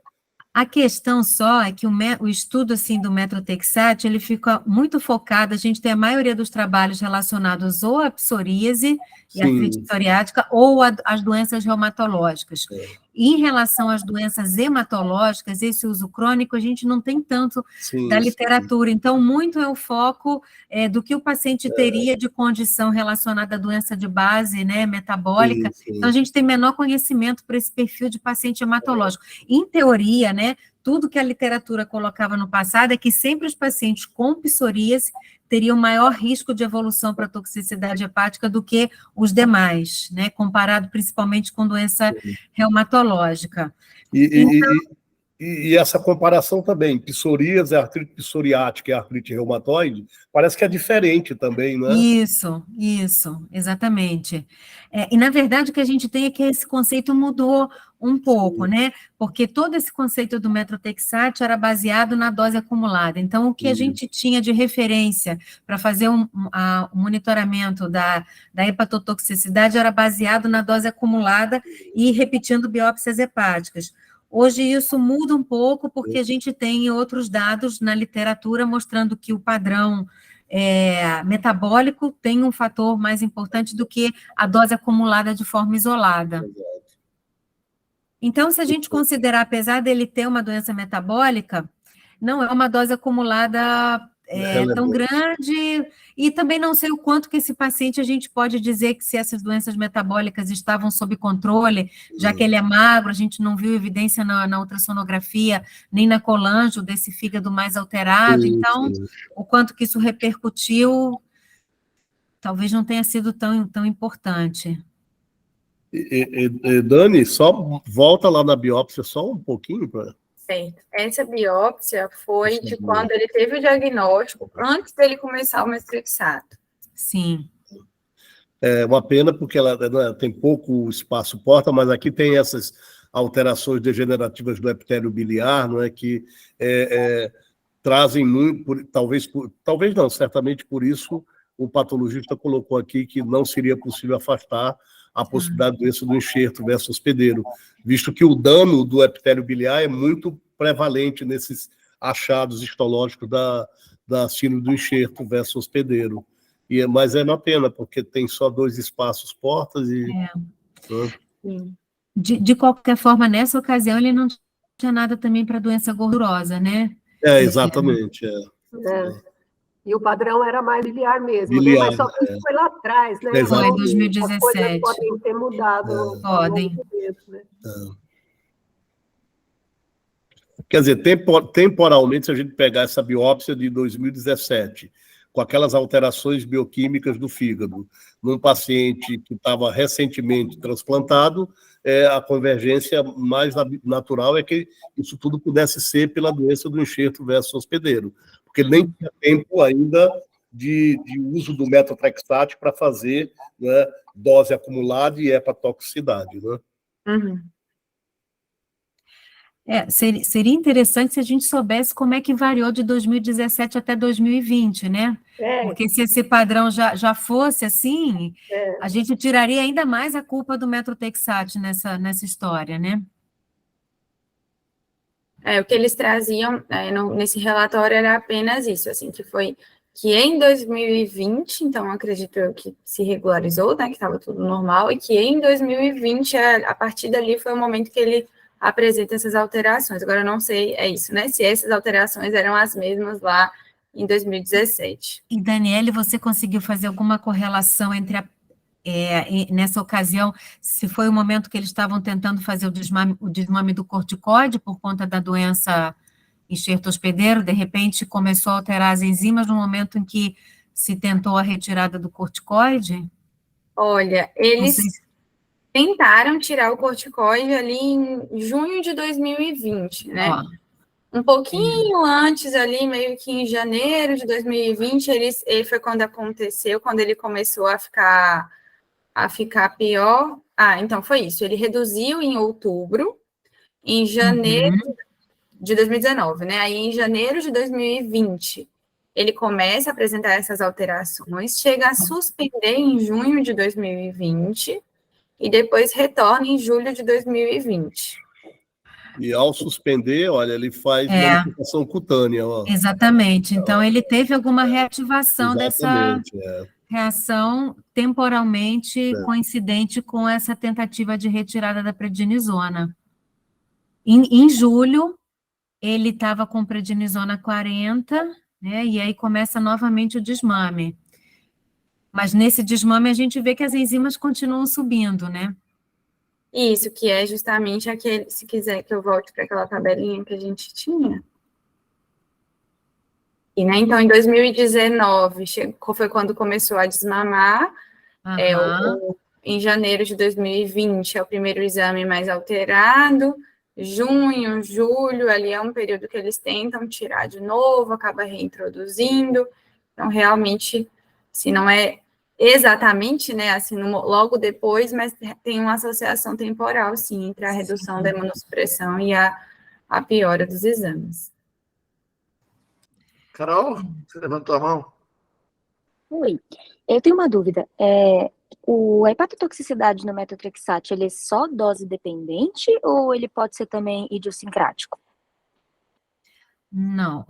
A questão só é que o estudo assim, do metotrexate, ele fica muito focado, a gente tem a maioria dos trabalhos relacionados ou à psoríase e artrite psoriática ou às doenças reumatológicas. Em relação às doenças hematológicas, esse uso crônico, a gente não tem tanto da literatura. Então, muito é o foco do que o paciente teria de condição relacionada à doença de base, né, metabólica. Então, a gente tem menor conhecimento para esse perfil de paciente hematológico. Em teoria, né, tudo que a literatura colocava no passado é que sempre os pacientes com psoríase teriam maior risco de evolução para toxicidade hepática do que os demais, né, comparado principalmente com doença reumatológica. E essa comparação também, psoríase, artrite psoriática e artrite reumatoide, parece que é diferente também, não é? Isso, exatamente. E, na verdade, o que a gente tem é que esse conceito mudou um pouco, né? Porque todo esse conceito do metrotexate era baseado na dose acumulada. Então, o que a gente tinha de referência para fazer o monitoramento da hepatotoxicidade era baseado na dose acumulada e repetindo biópsias hepáticas. Hoje isso muda um pouco, porque a gente tem outros dados na literatura mostrando que o padrão metabólico tem um fator mais importante do que a dose acumulada de forma isolada. Então, se a gente considerar, apesar dele ter uma doença metabólica, não é uma dose acumulada tão grande, e também não sei o quanto que esse paciente a gente pode dizer que se essas doenças metabólicas estavam sob controle, já que ele é magro, a gente não viu evidência na ultrassonografia, nem na colangio desse fígado mais alterado, então, o quanto que isso repercutiu, talvez não tenha sido tão importante. Dani, só volta lá na biópsia só um pouquinho para... Certo. Essa biópsia foi de quando ele teve o diagnóstico, antes dele começar o metrotexato. Sim. É uma pena, porque ela tem pouco espaço porta, mas aqui tem essas alterações degenerativas do epitélio biliar, não é, que trazem muito, talvez não, certamente por isso o patologista colocou aqui que não seria possível afastar a possibilidade de doença do enxerto versus hospedeiro, visto que o dano do epitélio biliar é muito prevalente nesses achados histológicos da síndrome do enxerto versus hospedeiro. Mas é uma pena, porque tem só 2 espaços portas e... De qualquer forma, nessa ocasião, ele não tinha nada também para doença gordurosa, né? Exatamente. E o padrão era mais biliar mesmo, biliar, né? Mas só que isso foi lá atrás, né? Foi em 2017. As coisas podem ter mudado. Podem. Né? Quer dizer, temporalmente, se a gente pegar essa biópsia de 2017, com aquelas alterações bioquímicas do fígado, num paciente que estava recentemente transplantado, a convergência mais natural é que isso tudo pudesse ser pela doença do enxerto versus hospedeiro, porque ele nem tinha tempo ainda de uso do metotrexate para fazer, né, dose acumulada e hepatotoxicidade, né? Seria interessante se a gente soubesse como é que variou de 2017 até 2020, né? Porque se esse padrão já fosse assim, a gente tiraria ainda mais a culpa do metrotexate nessa história, né? O que eles traziam nesse relatório era apenas isso, assim, que em 2020, então acredito eu que se regularizou, né, que estava tudo normal, e que em 2020, a partir dali foi o momento que ele apresenta essas alterações. Agora, eu não sei, isso, né, se essas alterações eram as mesmas lá em 2017. E, Daniele, você conseguiu fazer alguma correlação entre nessa ocasião, se foi o momento que eles estavam tentando fazer o desmame do corticoide por conta da doença enxerto hospedeiro, de repente começou a alterar as enzimas no momento em que se tentou a retirada do corticoide? Olha, eles tentaram tirar o corticoide ali em junho de 2020, né? Um pouquinho antes ali, meio que em janeiro de 2020, ele foi quando aconteceu, quando ele começou a ficar pior. Então foi isso, ele reduziu em outubro, em janeiro de 2019, né? Aí em janeiro de 2020, ele começa a apresentar essas alterações, chega a suspender em junho de 2020 e depois retorna em julho de 2020. E ao suspender, olha, ele faz manifestação cutânea. Ó. Exatamente. Então, ele teve alguma reativação dessa reação temporalmente coincidente com essa tentativa de retirada da prednisona. Em julho, ele estava com prednisona 40, né, e aí começa novamente o desmame. Mas nesse desmame a gente vê que as enzimas continuam subindo, né? Isso, que é justamente aquele, se quiser que eu volte para aquela tabelinha que a gente tinha. E, né, então, em 2019, foi quando começou a desmamar. Em janeiro de 2020 é o primeiro exame mais alterado. junho, julho, ali é um período que eles tentam tirar de novo, acaba reintroduzindo. Então, realmente, se não é exatamente, né, assim, logo depois, mas tem uma associação temporal, sim, entre a redução da imunossupressão e a piora dos exames. Carol, você levantou a mão? Oi, eu tenho uma dúvida. A hepatotoxicidade no metotrexate, ele é só dose dependente ou ele pode ser também idiosincrático? Não,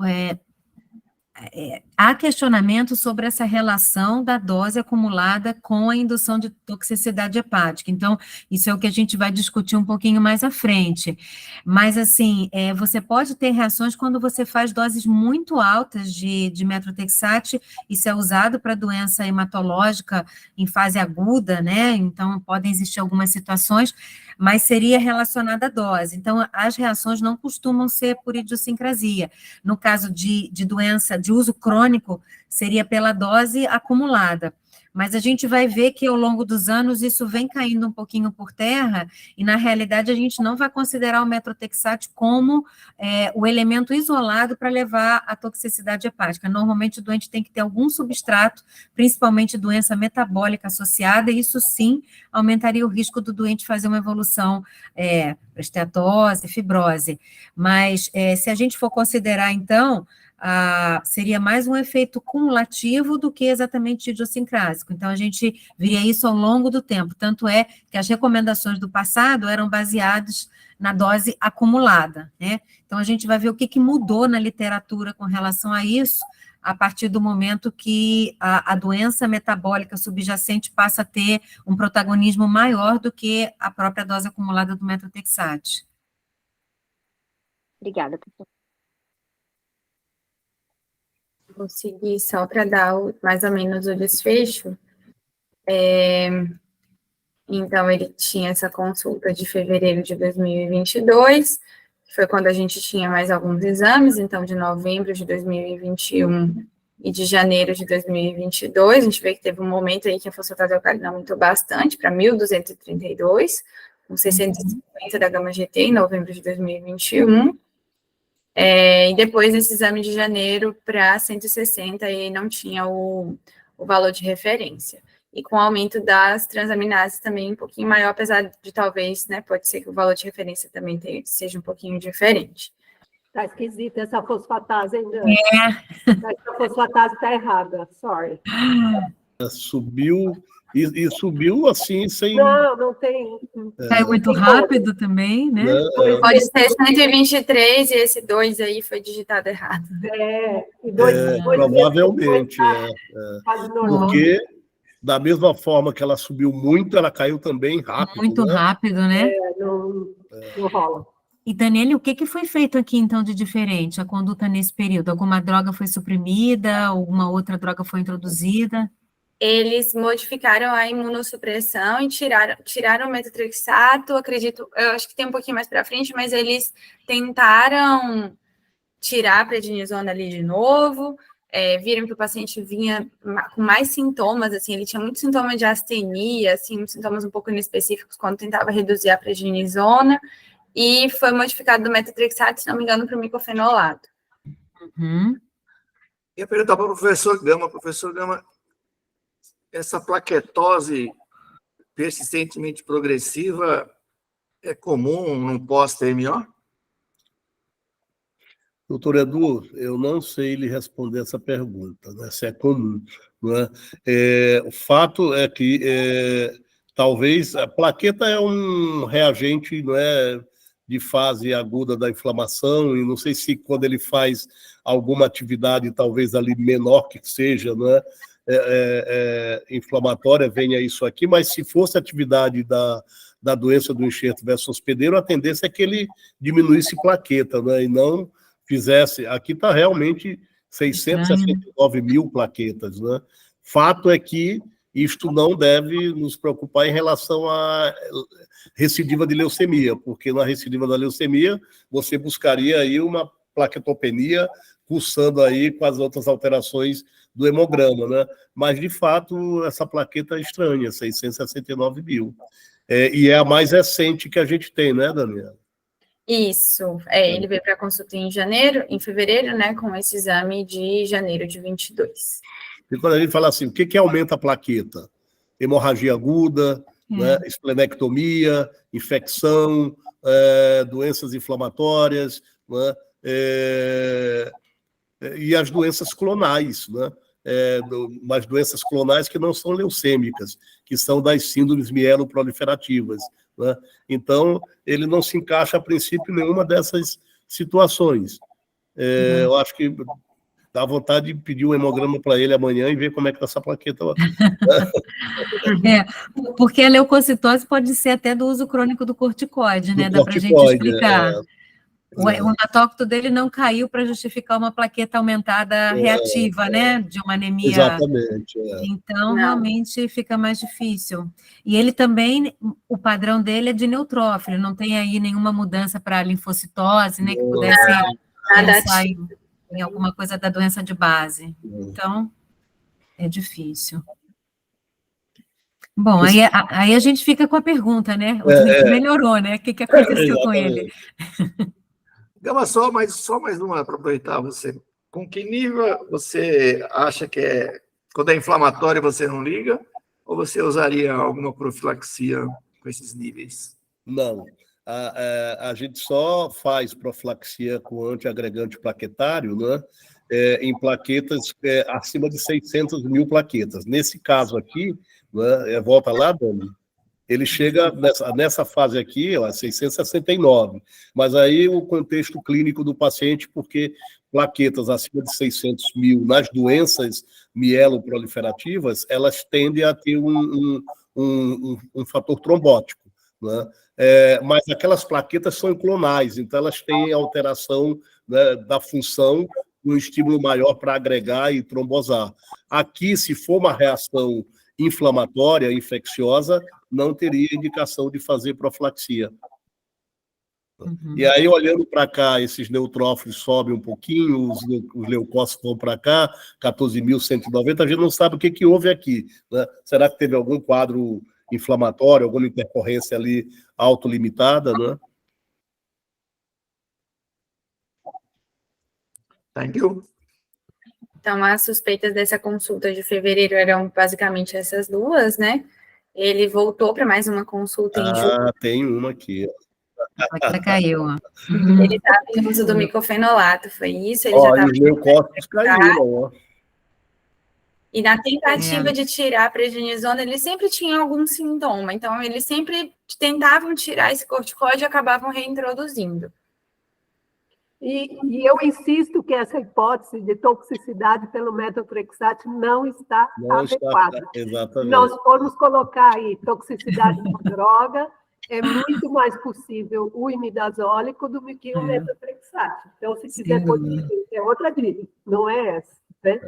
há questionamento sobre essa relação da dose acumulada com a indução de toxicidade hepática. Então, isso é o que a gente vai discutir um pouquinho mais à frente. Mas, assim, você pode ter reações quando você faz doses muito altas de metotrexate, isso é usado para doença hematológica em fase aguda, né? Então, podem existir algumas situações, mas seria relacionada à dose. Então, as reações não costumam ser por idiosincrasia. No caso de doença de uso crônico, seria pela dose acumulada. Mas a gente vai ver que ao longo dos anos isso vem caindo um pouquinho por terra, e na realidade a gente não vai considerar o metotrexate como o elemento isolado para levar à toxicidade hepática. Normalmente o doente tem que ter algum substrato, principalmente doença metabólica associada, e isso sim aumentaria o risco do doente fazer uma evolução para esteatose, fibrose. Mas se a gente for considerar então, seria mais um efeito cumulativo do que exatamente idiosincrásico. Então, a gente viria isso ao longo do tempo. Tanto é que as recomendações do passado eram baseadas na dose acumulada, né? Então, a gente vai ver o que mudou na literatura com relação a isso, a partir do momento que a doença metabólica subjacente passa a ter um protagonismo maior do que a própria dose acumulada do metotrexate. Obrigada, professor. Vou seguir só para dar mais ou menos o desfecho. Então, ele tinha essa consulta de fevereiro de 2022, que foi quando a gente tinha mais alguns exames, então, de novembro de 2021 e de janeiro de 2022, a gente vê que teve um momento aí que a fosfatase-alcalina aumentou bastante, para 1.232, com 650 da gama-GT em novembro de 2021. E depois, nesse exame de janeiro, para 160, e não tinha o valor de referência. E com o aumento das transaminases também um pouquinho maior, apesar de talvez, né, pode ser que o valor de referência também seja um pouquinho diferente. Está esquisita essa fosfatase ainda. Essa fosfatase está errada, sorry. Subiu, e subiu assim, sem... Não tem... Caiu muito rápido também, né? Pode ser 123 e esse 2 aí foi digitado errado. Provavelmente, porque da mesma forma que ela subiu muito, ela caiu também rápido. Muito rápido, né? Não rola. E, Daniele, o que foi feito aqui, então, de diferente, a conduta nesse período? Alguma droga foi suprimida? Alguma outra droga foi introduzida? Eles modificaram a imunossupressão e tiraram o metotrexato, eu acho que tem um pouquinho mais para frente, mas eles tentaram tirar a prednisona ali de novo, viram que o paciente vinha com mais sintomas, assim, ele tinha muito sintoma de astenia, assim, sintomas um pouco inespecíficos quando tentava reduzir a prednisona, e foi modificado do metotrexato, se não me engano, para o micofenolato. Eu ia perguntar para o professor Gama, essa plaquetose persistentemente progressiva é comum no pós-TMO? Doutor Edu, eu não sei lhe responder essa pergunta, né, se é comum. Não é? O fato é que talvez a plaqueta é um reagente, não é, de fase aguda da inflamação, e não sei se quando ele faz alguma atividade, talvez ali menor que seja, não é, inflamatória, venha isso aqui, mas se fosse atividade da doença do enxerto versus hospedeiro, a tendência é que ele diminuísse plaqueta, né, e não fizesse... Aqui está realmente 669 mil plaquetas, né? Fato é que isto não deve nos preocupar em relação à recidiva de leucemia, porque na recidiva da leucemia você buscaria aí uma plaquetopenia cursando aí com as outras alterações do hemograma, né? Mas, de fato, essa plaqueta é estranha, 669 mil. E é a mais recente que a gente tem, né, Daniela? Isso, ele veio para consulta em fevereiro, né, com esse exame de janeiro de 22. E quando a gente fala assim, o que aumenta a plaqueta? Hemorragia aguda, né, esplenectomia, infecção, doenças inflamatórias, né, e as doenças clonais, né, umas doenças clonais que não são leucêmicas, que são das síndromes mieloproliferativas, né? Então, ele não se encaixa, a princípio, em nenhuma dessas situações. Eu acho que dá vontade de pedir um hemograma para ele amanhã e ver como é que está essa plaqueta lá. Porque a leucocitose pode ser até do uso crônico do corticoide, né? Dá para a gente explicar. O hematócrito dele não caiu para justificar uma plaqueta aumentada reativa, né? De uma anemia. Exatamente. Então, realmente fica mais difícil. E ele também, o padrão dele é de neutrófilo, não tem aí nenhuma mudança para linfocitose, né? Que pudesse pensar em alguma coisa da doença de base. Então, é difícil. Bom, aí a gente fica com a pergunta, né? O doente melhorou, né? O que aconteceu com ele? Gama, só mais uma para aproveitar você. Com que nível você acha que quando é inflamatório você não liga? Ou você usaria alguma profilaxia com esses níveis? Não. A gente só faz profilaxia com antiagregante plaquetário, né, em plaquetas acima de 600 mil plaquetas. Nesse caso aqui, né, volta lá, Dani, ele chega nessa fase aqui, 669, mas aí o contexto clínico do paciente, porque plaquetas acima de 600 mil nas doenças mieloproliferativas, elas tendem a ter um fator trombótico, né? Mas aquelas plaquetas são clonais, então elas têm alteração, né, da função, um estímulo maior para agregar e trombosar. Aqui, se for uma reação inflamatória, infecciosa, não teria indicação de fazer profilaxia. E aí, olhando para cá, esses neutrófilos sobem um pouquinho, os leucócitos vão para cá, 14.190, a gente não sabe o que houve aqui, né? Será que teve algum quadro inflamatório, alguma intercorrência ali autolimitada, né? Thank you. Então, as suspeitas dessa consulta de fevereiro eram basicamente essas duas, né? Ele voltou para mais uma consulta em julho. Tem uma aqui. A plaqueta caiu. Ele estava em uso do micofenolato, foi isso? Ele Ó, já estava... os leucócitos caíram, ó. E na tentativa de tirar a prednisona, ele sempre tinha algum sintoma. Então, eles sempre tentavam tirar esse corticoide e acabavam reintroduzindo. E eu insisto que essa hipótese de toxicidade pelo metotrexate não está adequada. Exatamente. Se nós formos colocar aí toxicidade da droga, é muito mais possível o imidazólico do que o metotrexate. Então, se quiser poder, é outra dívida, não é essa, né?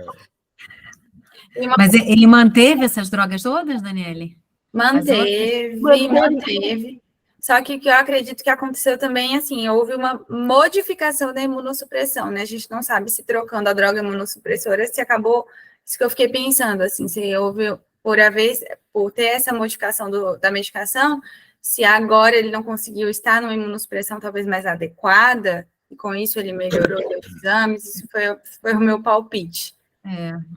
Mas ele manteve essas drogas todas, Daniele? Manteve. Só que o que eu acredito que aconteceu também, assim, houve uma modificação da imunossupressão, né? A gente não sabe se trocando a droga imunossupressora, se acabou, isso que eu fiquei pensando, assim, se houve, por ter essa modificação da medicação, se agora ele não conseguiu estar numa imunossupressão talvez mais adequada, e com isso ele melhorou os exames, isso foi o meu palpite.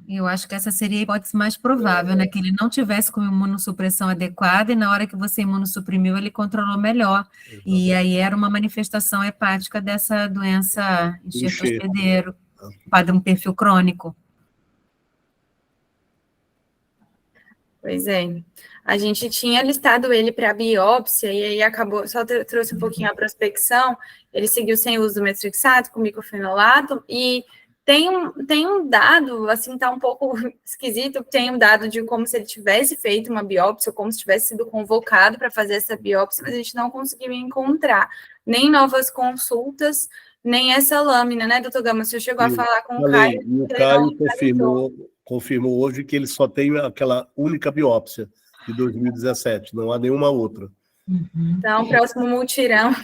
Eu acho que essa seria a hipótese mais provável, né? Que ele não tivesse com imunossupressão adequada e na hora que você imunossuprimiu, ele controlou melhor. E aí era uma manifestação hepática dessa doença enxerto hospedeiro, padrão perfil crônico. Pois é. A gente tinha listado ele para biópsia e aí acabou, só trouxe um pouquinho a prospecção, ele seguiu sem uso do metotrexato, com micofenolato, e tem um dado, assim, tá um pouco esquisito, tem um dado de como se ele tivesse feito uma biópsia, ou como se tivesse sido convocado para fazer essa biópsia, mas a gente não conseguiu encontrar nem novas consultas, nem essa lâmina, né, doutor Gama? O senhor chegou a falar com o Caio. E o Caio confirmou hoje que ele só tem aquela única biópsia de 2017, não há nenhuma outra. Então, próximo mutirão,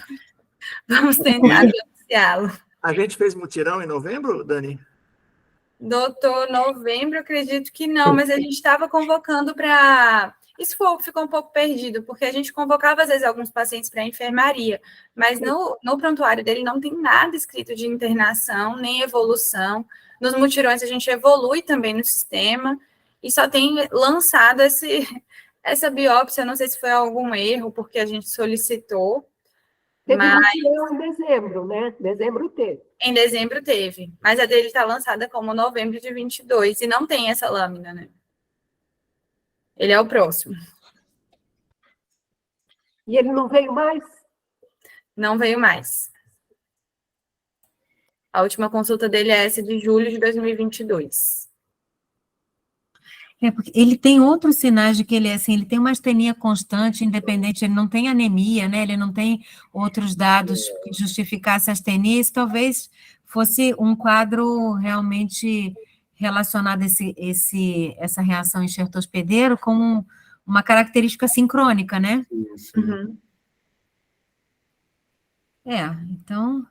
vamos tentar biopsiá-lo. A gente fez mutirão em novembro, Dani? Doutor, novembro, acredito que não, mas a gente estava convocando para Isso ficou um pouco perdido, porque a gente convocava, às vezes, alguns pacientes para a enfermaria, mas no prontuário dele não tem nada escrito de internação, nem evolução. Nos mutirões a gente evolui também no sistema, e só tem lançado essa biópsia, não sei se foi algum erro, porque a gente solicitou. Teve mutirão em dezembro, né? Dezembro teve. Em dezembro teve, mas a dele está lançada como novembro de 22, e não tem essa lâmina, né? Ele é o próximo. E ele não veio mais? Não veio mais. A última consulta dele é essa de julho de 2022. Porque ele tem outros sinais de que ele é assim, ele tem uma astenia constante, independente, ele não tem anemia, né? Ele não tem outros dados que justificassem a astenia, isso talvez fosse um quadro realmente relacionado a essa reação enxerto hospedeiro como uma característica sincrônica, né? Uhum. Então,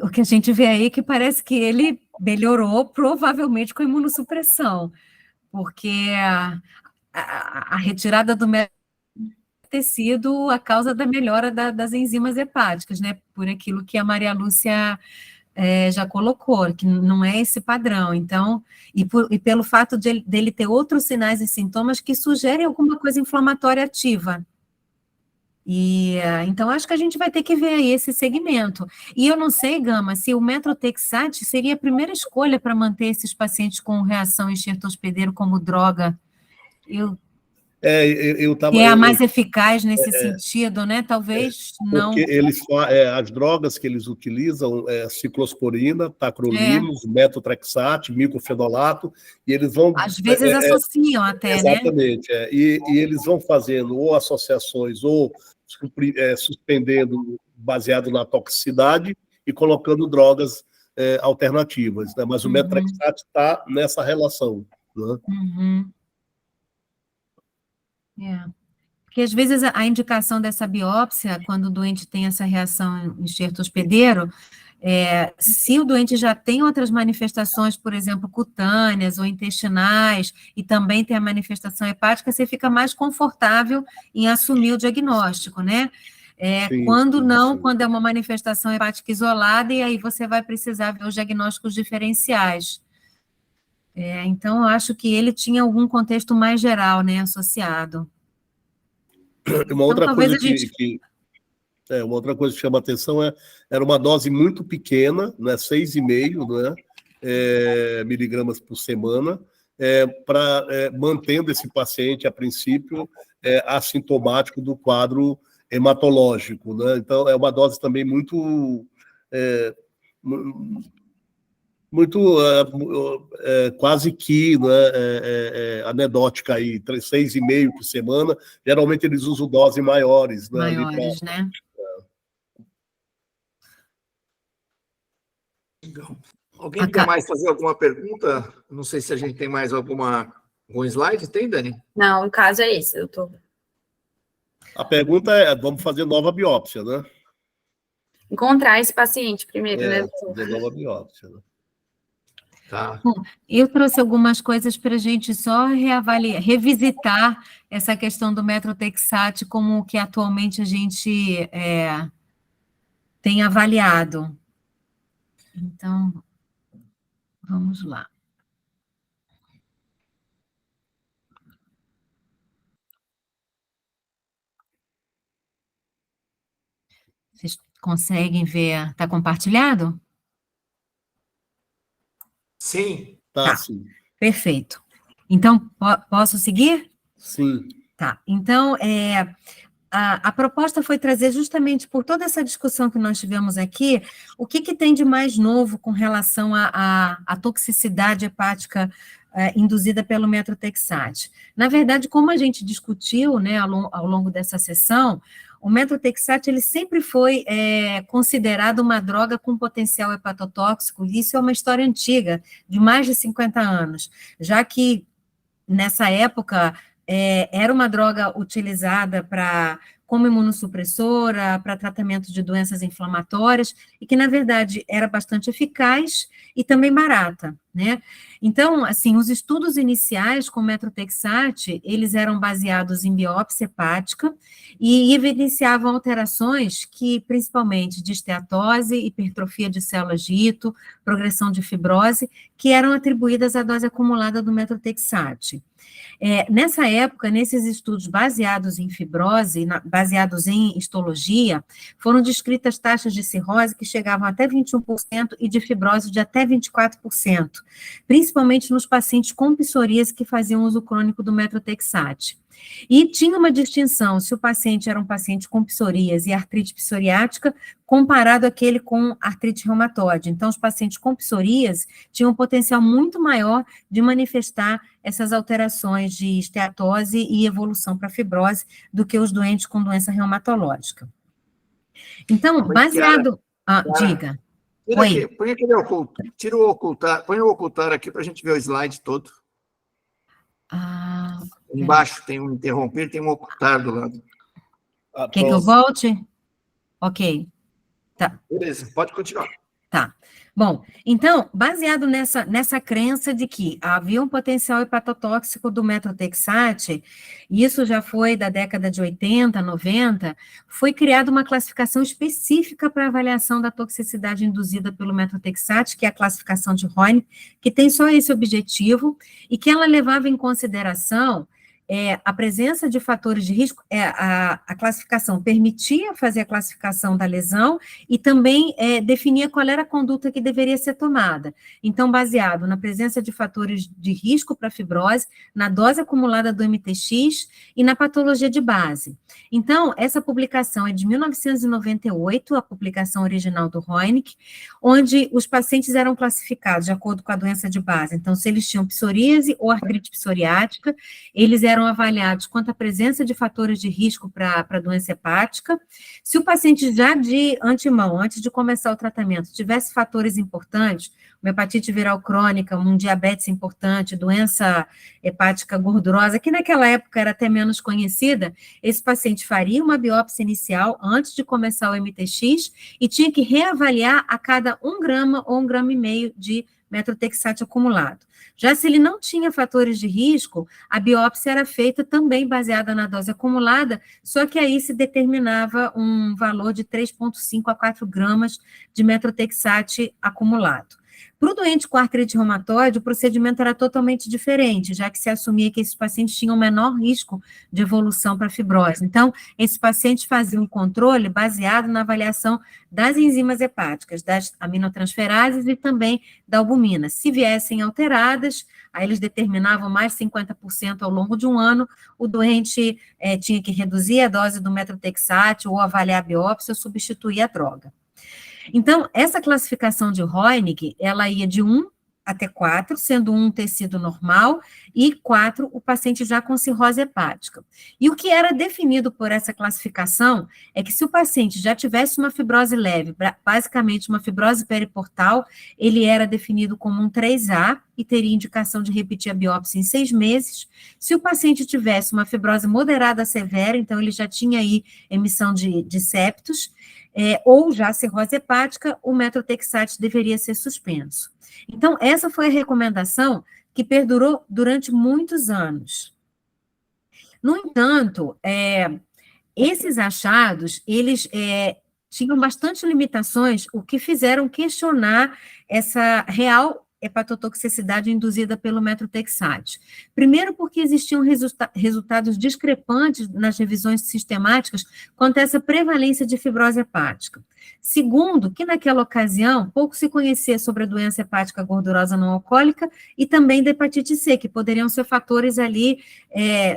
o que a gente vê aí é que parece que ele melhorou provavelmente com imunossupressão, porque a retirada do método ter sido a causa da melhora das enzimas hepáticas, né? Por aquilo que a Maria Lúcia já colocou, que não é esse padrão. Então, e pelo fato dele ter outros sinais e sintomas que sugerem alguma coisa inflamatória ativa. Então, acho que a gente vai ter que ver aí esse segmento. E eu não sei, Gama, se o metrotexate seria a primeira escolha para manter esses pacientes com reação enxerto hospedeiro como droga. Que é a mais eficaz nesse sentido, né? Talvez não. Porque as drogas que eles utilizam é ciclosporina, tacrolimus, metotrexate, micofenolato, e eles vão... Às vezes associam até, exatamente, né? E eles vão fazendo ou associações ou suspendendo baseado na toxicidade e colocando drogas alternativas, né? Mas o metotrexate está nessa relação, né? Uhum. Porque às vezes a indicação dessa biópsia, quando o doente tem essa reação enxerto hospedeiro, se o doente já tem outras manifestações, por exemplo, cutâneas ou intestinais, e também tem a manifestação hepática, você fica mais confortável em assumir o diagnóstico, né? Quando é uma manifestação hepática isolada, e aí você vai precisar ver os diagnósticos diferenciais. Então, eu acho que ele tinha algum contexto mais geral, né, associado. Uma outra coisa uma outra coisa que chama atenção era uma dose muito pequena, né, 6,5, né, miligramas por semana, mantendo esse paciente, a princípio, assintomático do quadro hematológico, né? Então, é uma dose também muito quase que, né, anedótica aí, 6,5 por semana. Geralmente eles usam doses maiores, né? Maiores, né? Legal. Alguém quer mais fazer alguma pergunta? Não sei se a gente tem mais algum slide. Tem, Dani? Não, o caso é esse, doutor. A pergunta é, vamos fazer nova biópsia, né? Encontrar esse paciente primeiro, né? Fazer nova biópsia, né? Tá. Bom, eu trouxe algumas coisas para a gente só revisitar essa questão do metrotexate, como que atualmente a gente tem avaliado. Então, vamos lá. Vocês conseguem ver? Está compartilhado? Sim. Tá, sim. Perfeito. Então, posso seguir? Sim. Tá, então, a proposta foi trazer justamente por toda essa discussão que nós tivemos aqui, o que tem de mais novo com relação à toxicidade hepática induzida pelo metrotexate. Na verdade, como a gente discutiu, né, ao longo dessa sessão, o metrotexate ele sempre foi considerado uma droga com potencial hepatotóxico, e isso é uma história antiga, de mais de 50 anos, já que nessa época era uma droga utilizada como imunossupressora, para tratamento de doenças inflamatórias, e que, na verdade, era bastante eficaz e também barata. né? Então, assim, os estudos iniciais com metrotexate, eles eram baseados em biópsia hepática e evidenciavam alterações que, principalmente de esteatose, hipertrofia de células de Ito, progressão de fibrose, que eram atribuídas à dose acumulada do metrotexate. Nessa época, nesses estudos baseados em fibrose, baseados em histologia, foram descritas taxas de cirrose que chegavam até 21% e de fibrose de até 24%, principalmente nos pacientes com psoríase que faziam uso crônico do metrotexate. E tinha uma distinção se o paciente era um paciente com psoríase e artrite psoriática, comparado àquele com artrite reumatoide. Então, os pacientes com psoríase tinham um potencial muito maior de manifestar essas alterações de esteatose e evolução para fibrose do que os doentes com doença reumatológica. Então, baseado... diga. Põe o ocultar aqui para a gente ver o slide todo. Embaixo tem um interromper, tem um ocultar do lado. Quer que eu volte? Ok. Tá. Beleza, pode continuar. Tá. Bom, então, baseado nessa crença de que havia um potencial hepatotóxico do metrotexate, e isso já foi da década de 80, 90, foi criada uma classificação específica para avaliação da toxicidade induzida pelo metrotexate, que é a classificação de Hoyne, que tem só esse objetivo, e que ela levava em consideração a presença de fatores de risco, a classificação permitia fazer a classificação da lesão e também definia qual era a conduta que deveria ser tomada. Então, baseado na presença de fatores de risco para fibrose, na dose acumulada do MTX e na patologia de base. Então, essa publicação é de 1998, a publicação original do Hoynick, onde os pacientes eram classificados de acordo com a doença de base. Então, se eles tinham psoríase ou artrite psoriática, eles eram avaliados quanto à presença de fatores de risco para a doença hepática. Se o paciente já de antemão, antes de começar o tratamento, tivesse fatores importantes, uma hepatite viral crônica, um diabetes importante, doença hepática gordurosa, que naquela época era até menos conhecida, esse paciente faria uma biópsia inicial antes de começar o MTX e tinha que reavaliar a cada 1 grama ou 1,5 grama de metrotexate acumulado. Já se ele não tinha fatores de risco, a biópsia era feita também baseada na dose acumulada, só que aí se determinava um valor de 3,5 a 4 gramas de metrotexate acumulado. Para o doente com artrite reumatoide, o procedimento era totalmente diferente, já que se assumia que esses pacientes tinham menor risco de evolução para fibrose. Então, esses pacientes faziam um controle baseado na avaliação das enzimas hepáticas, das aminotransferases e também da albumina. Se viessem alteradas, aí eles determinavam mais 50% ao longo de um ano, o doente tinha que reduzir a dose do metrotexate ou avaliar a biópsia ou substituir a droga. Então, essa classificação de Hoynick, ela ia de 1 até 4, sendo 1 tecido normal e 4 o paciente já com cirrose hepática. E o que era definido por essa classificação é que se o paciente já tivesse uma fibrose leve, basicamente uma fibrose periportal, ele era definido como um 3A e teria indicação de repetir a biópsia em 6 meses. Se o paciente tivesse uma fibrose moderada a severa, então ele já tinha aí emissão de septos, ou já cirrose hepática, o metrotexate deveria ser suspenso. Então, essa foi a recomendação que perdurou durante muitos anos. No entanto, esses achados, eles tinham bastante limitações, o que fizeram questionar essa real hepatotoxicidade induzida pelo metrotexate. Primeiro, porque existiam resultados discrepantes nas revisões sistemáticas quanto a essa prevalência de fibrose hepática. Segundo, que naquela ocasião, pouco se conhecia sobre a doença hepática gordurosa não alcoólica e também da hepatite C, que poderiam ser fatores ali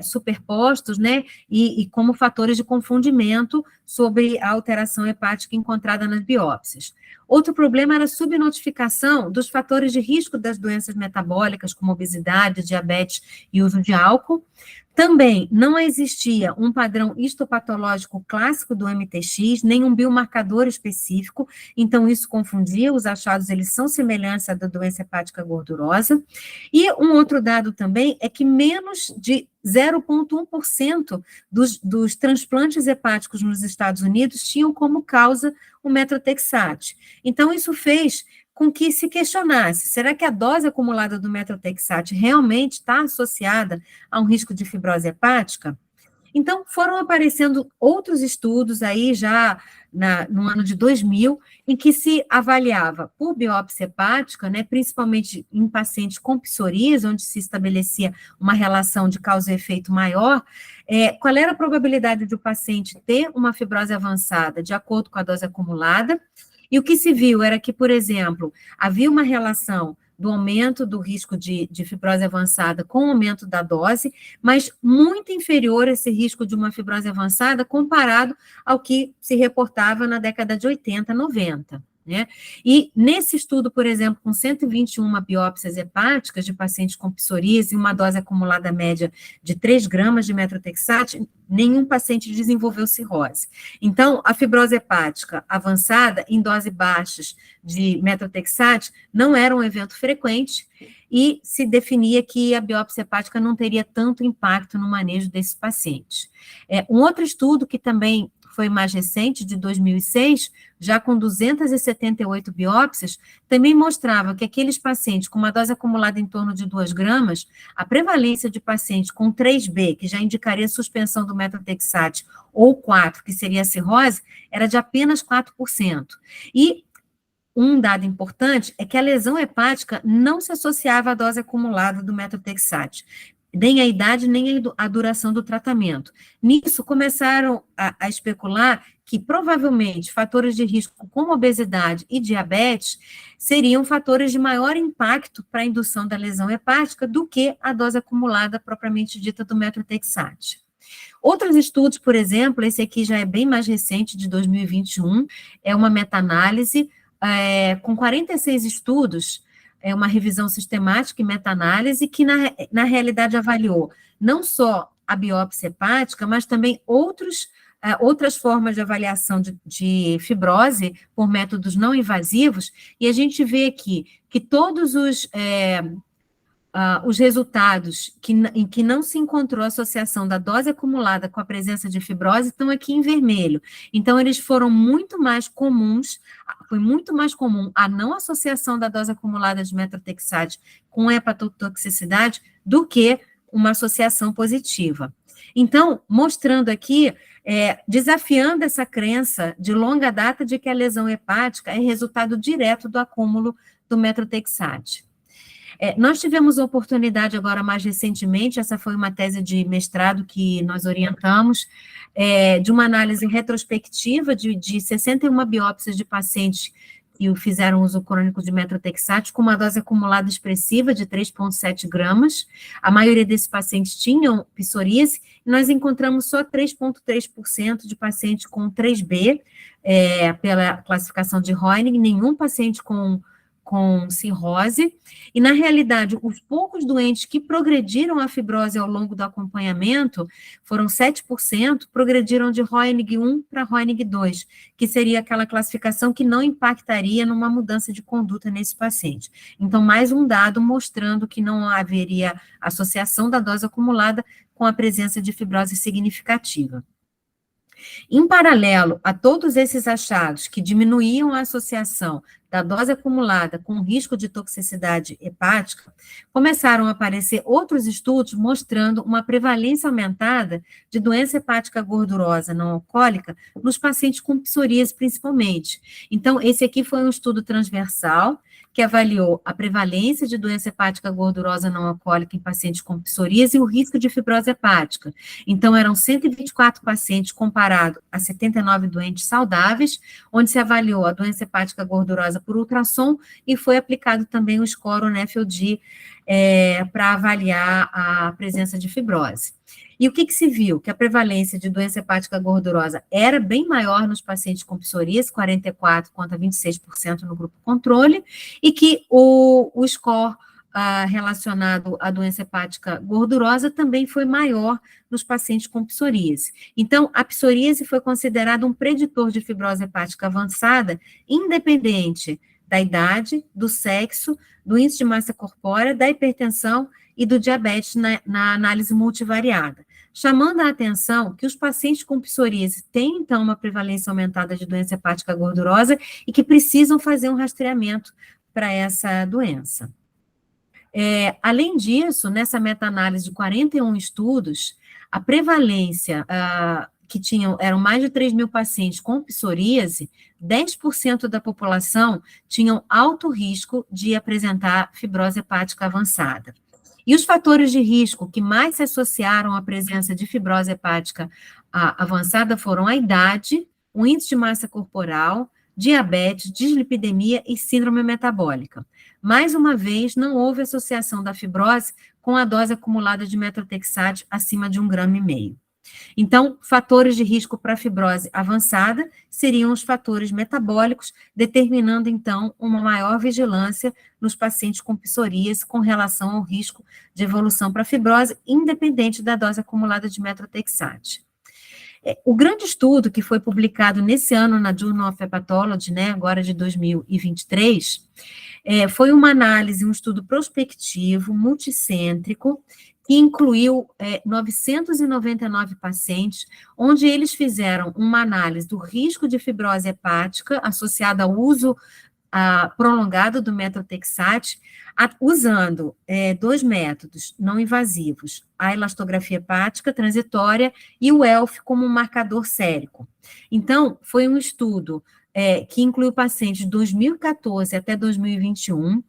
superpostos, né, e como fatores de confundimento sobre a alteração hepática encontrada nas biópsias. Outro problema era a subnotificação dos fatores de risco das doenças metabólicas, como obesidade, diabetes e uso de álcool. Também não existia um padrão histopatológico clássico do MTX, nem um biomarcador específico, então isso confundia, os achados eles são semelhantes à da doença hepática gordurosa. E um outro dado também é que menos de 0,1% dos transplantes hepáticos nos Estados Unidos tinham como causa o metrotexate. Então, isso fez com que se questionasse, será que a dose acumulada do methotrexate realmente está associada a um risco de fibrose hepática? Então, foram aparecendo outros estudos aí já no ano de 2000, em que se avaliava por biópsia hepática, né, principalmente em pacientes com psoríase, onde se estabelecia uma relação de causa e efeito maior, qual era a probabilidade de o paciente ter uma fibrose avançada de acordo com a dose acumulada. E o que se viu era que, por exemplo, havia uma relação do aumento do risco de fibrose avançada com o aumento da dose, mas muito inferior esse risco de uma fibrose avançada comparado ao que se reportava na década de 80, 90. Né? E nesse estudo, por exemplo, com 121 biópsias hepáticas de pacientes com psoríase e uma dose acumulada média de 3 gramas de methotrexate, nenhum paciente desenvolveu cirrose. Então, a fibrose hepática avançada em doses baixas de methotrexate não era um evento frequente e se definia que a biópsia hepática não teria tanto impacto no manejo desses pacientes. Um outro estudo que também foi mais recente, de 2006, já com 278 biópsias, também mostrava que aqueles pacientes com uma dose acumulada em torno de 2 gramas, a prevalência de pacientes com 3B, que já indicaria suspensão do methotrexate, ou 4, que seria a cirrose, era de apenas 4%. E um dado importante é que a lesão hepática não se associava à dose acumulada do methotrexate, nem a idade, nem a duração do tratamento. Nisso, começaram a especular que, provavelmente, fatores de risco como obesidade e diabetes seriam fatores de maior impacto para a indução da lesão hepática do que a dose acumulada propriamente dita do methotrexate. Outros estudos, por exemplo, esse aqui já é bem mais recente, de 2021, é uma meta-análise com 46 estudos, uma revisão sistemática e meta-análise que, na realidade, avaliou não só a biópsia hepática, mas também outras formas de avaliação de fibrose por métodos não invasivos, e a gente vê aqui que todos os resultados em que não se encontrou associação da dose acumulada com a presença de fibrose estão aqui em vermelho. Então, eles foram muito mais comuns, foi muito mais comum a não associação da dose acumulada de methotrexate com hepatotoxicidade do que uma associação positiva. Então, mostrando aqui, desafiando essa crença de longa data de que a lesão hepática é resultado direto do acúmulo do methotrexate. Nós tivemos a oportunidade agora, mais recentemente, essa foi uma tese de mestrado que nós orientamos, de uma análise retrospectiva de 61 biópsias de pacientes que fizeram uso crônico de methotrexate com uma dose acumulada expressiva de 3,7 gramas. A maioria desses pacientes tinham psoríase, e nós encontramos só 3,3% de pacientes com 3B, pela classificação de Hoenig, nenhum paciente com cirrose, e na realidade, os poucos doentes que progrediram a fibrose ao longo do acompanhamento, foram 7%, progrediram de Hoenig 1 para Hoenig 2, que seria aquela classificação que não impactaria numa mudança de conduta nesse paciente. Então, mais um dado mostrando que não haveria associação da dose acumulada com a presença de fibrose significativa. Em paralelo a todos esses achados que diminuíam a associação da dose acumulada com o risco de toxicidade hepática, começaram a aparecer outros estudos mostrando uma prevalência aumentada de doença hepática gordurosa não alcoólica nos pacientes com psoríase, principalmente. Então, esse aqui foi um estudo transversal que avaliou a prevalência de doença hepática gordurosa não alcoólica em pacientes com psoríase e o risco de fibrose hepática. Então, eram 124 pacientes comparado a 79 doentes saudáveis, onde se avaliou a doença hepática gordurosa por ultrassom e foi aplicado também o score NEFLD para avaliar a presença de fibrose. E o que se viu? Que a prevalência de doença hepática gordurosa era bem maior nos pacientes com psoríase, 44% contra 26% no grupo controle, e que o score relacionado à doença hepática gordurosa também foi maior nos pacientes com psoríase. Então, a psoríase foi considerada um preditor de fibrose hepática avançada, independente da idade, do sexo, do índice de massa corpórea, da hipertensão e do diabetes na análise multivariada, chamando a atenção que os pacientes com psoríase têm, então, uma prevalência aumentada de doença hepática gordurosa e que precisam fazer um rastreamento para essa doença. Além disso, nessa meta-análise de 41 estudos, a prevalência que eram mais de 3 mil pacientes com psoríase, 10% da população tinham alto risco de apresentar fibrose hepática avançada. E os fatores de risco que mais se associaram à presença de fibrose hepática avançada foram a idade, o índice de massa corporal, diabetes, dislipidemia e síndrome metabólica. Mais uma vez, não houve associação da fibrose com a dose acumulada de metrotexate acima de 1,5 gramas. Então, fatores de risco para fibrose avançada seriam os fatores metabólicos, determinando, então, uma maior vigilância nos pacientes com psoríase com relação ao risco de evolução para fibrose, independente da dose acumulada de metrotexate. O grande estudo que foi publicado nesse ano na Journal of Hepatology, né, agora de 2023, foi uma análise, um estudo prospectivo, multicêntrico, que incluiu 999 pacientes, onde eles fizeram uma análise do risco de fibrose hepática associada ao uso prolongado do metrotexate, usando 2 métodos não invasivos, a elastografia hepática transitória e o ELF como um marcador sérico. Então, foi um estudo que incluiu pacientes de 2014 até 2021,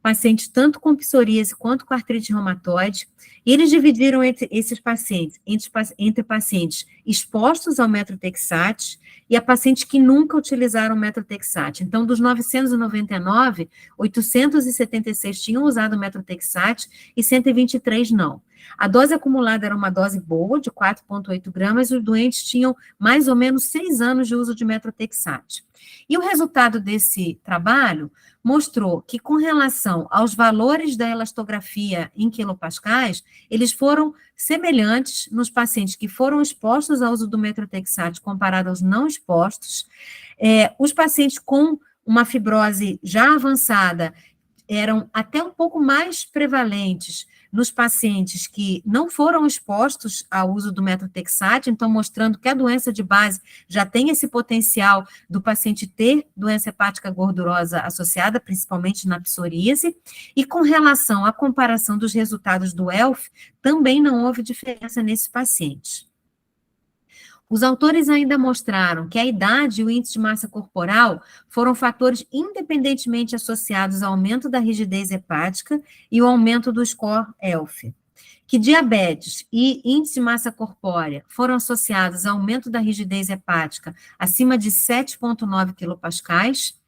pacientes tanto com psoríase quanto com artrite reumatoide, e eles dividiram esses pacientes entre pacientes expostos ao metrotexate e a pacientes que nunca utilizaram o metrotexate. Então, dos 999, 876 tinham usado o metrotexate e 123 não. A dose acumulada era uma dose boa, de 4,8 gramas, e os doentes tinham mais ou menos 6 anos de uso de metrotexate. E o resultado desse trabalho mostrou que, com relação aos valores da elastografia em quilopascais, eles foram semelhantes nos pacientes que foram expostos ao uso do metrotexate comparado aos não expostos. Os pacientes com uma fibrose já avançada eram até um pouco mais prevalentes nos pacientes que não foram expostos ao uso do metrotexate, então mostrando que a doença de base já tem esse potencial do paciente ter doença hepática gordurosa associada, principalmente na psoríase, e com relação à comparação dos resultados do ELF, também não houve diferença nesses pacientes. Os autores ainda mostraram que a idade e o índice de massa corporal foram fatores independentemente associados ao aumento da rigidez hepática e o aumento do score ELF. Que diabetes e índice de massa corpórea foram associados ao aumento da rigidez hepática acima de 7,9 quilopascais,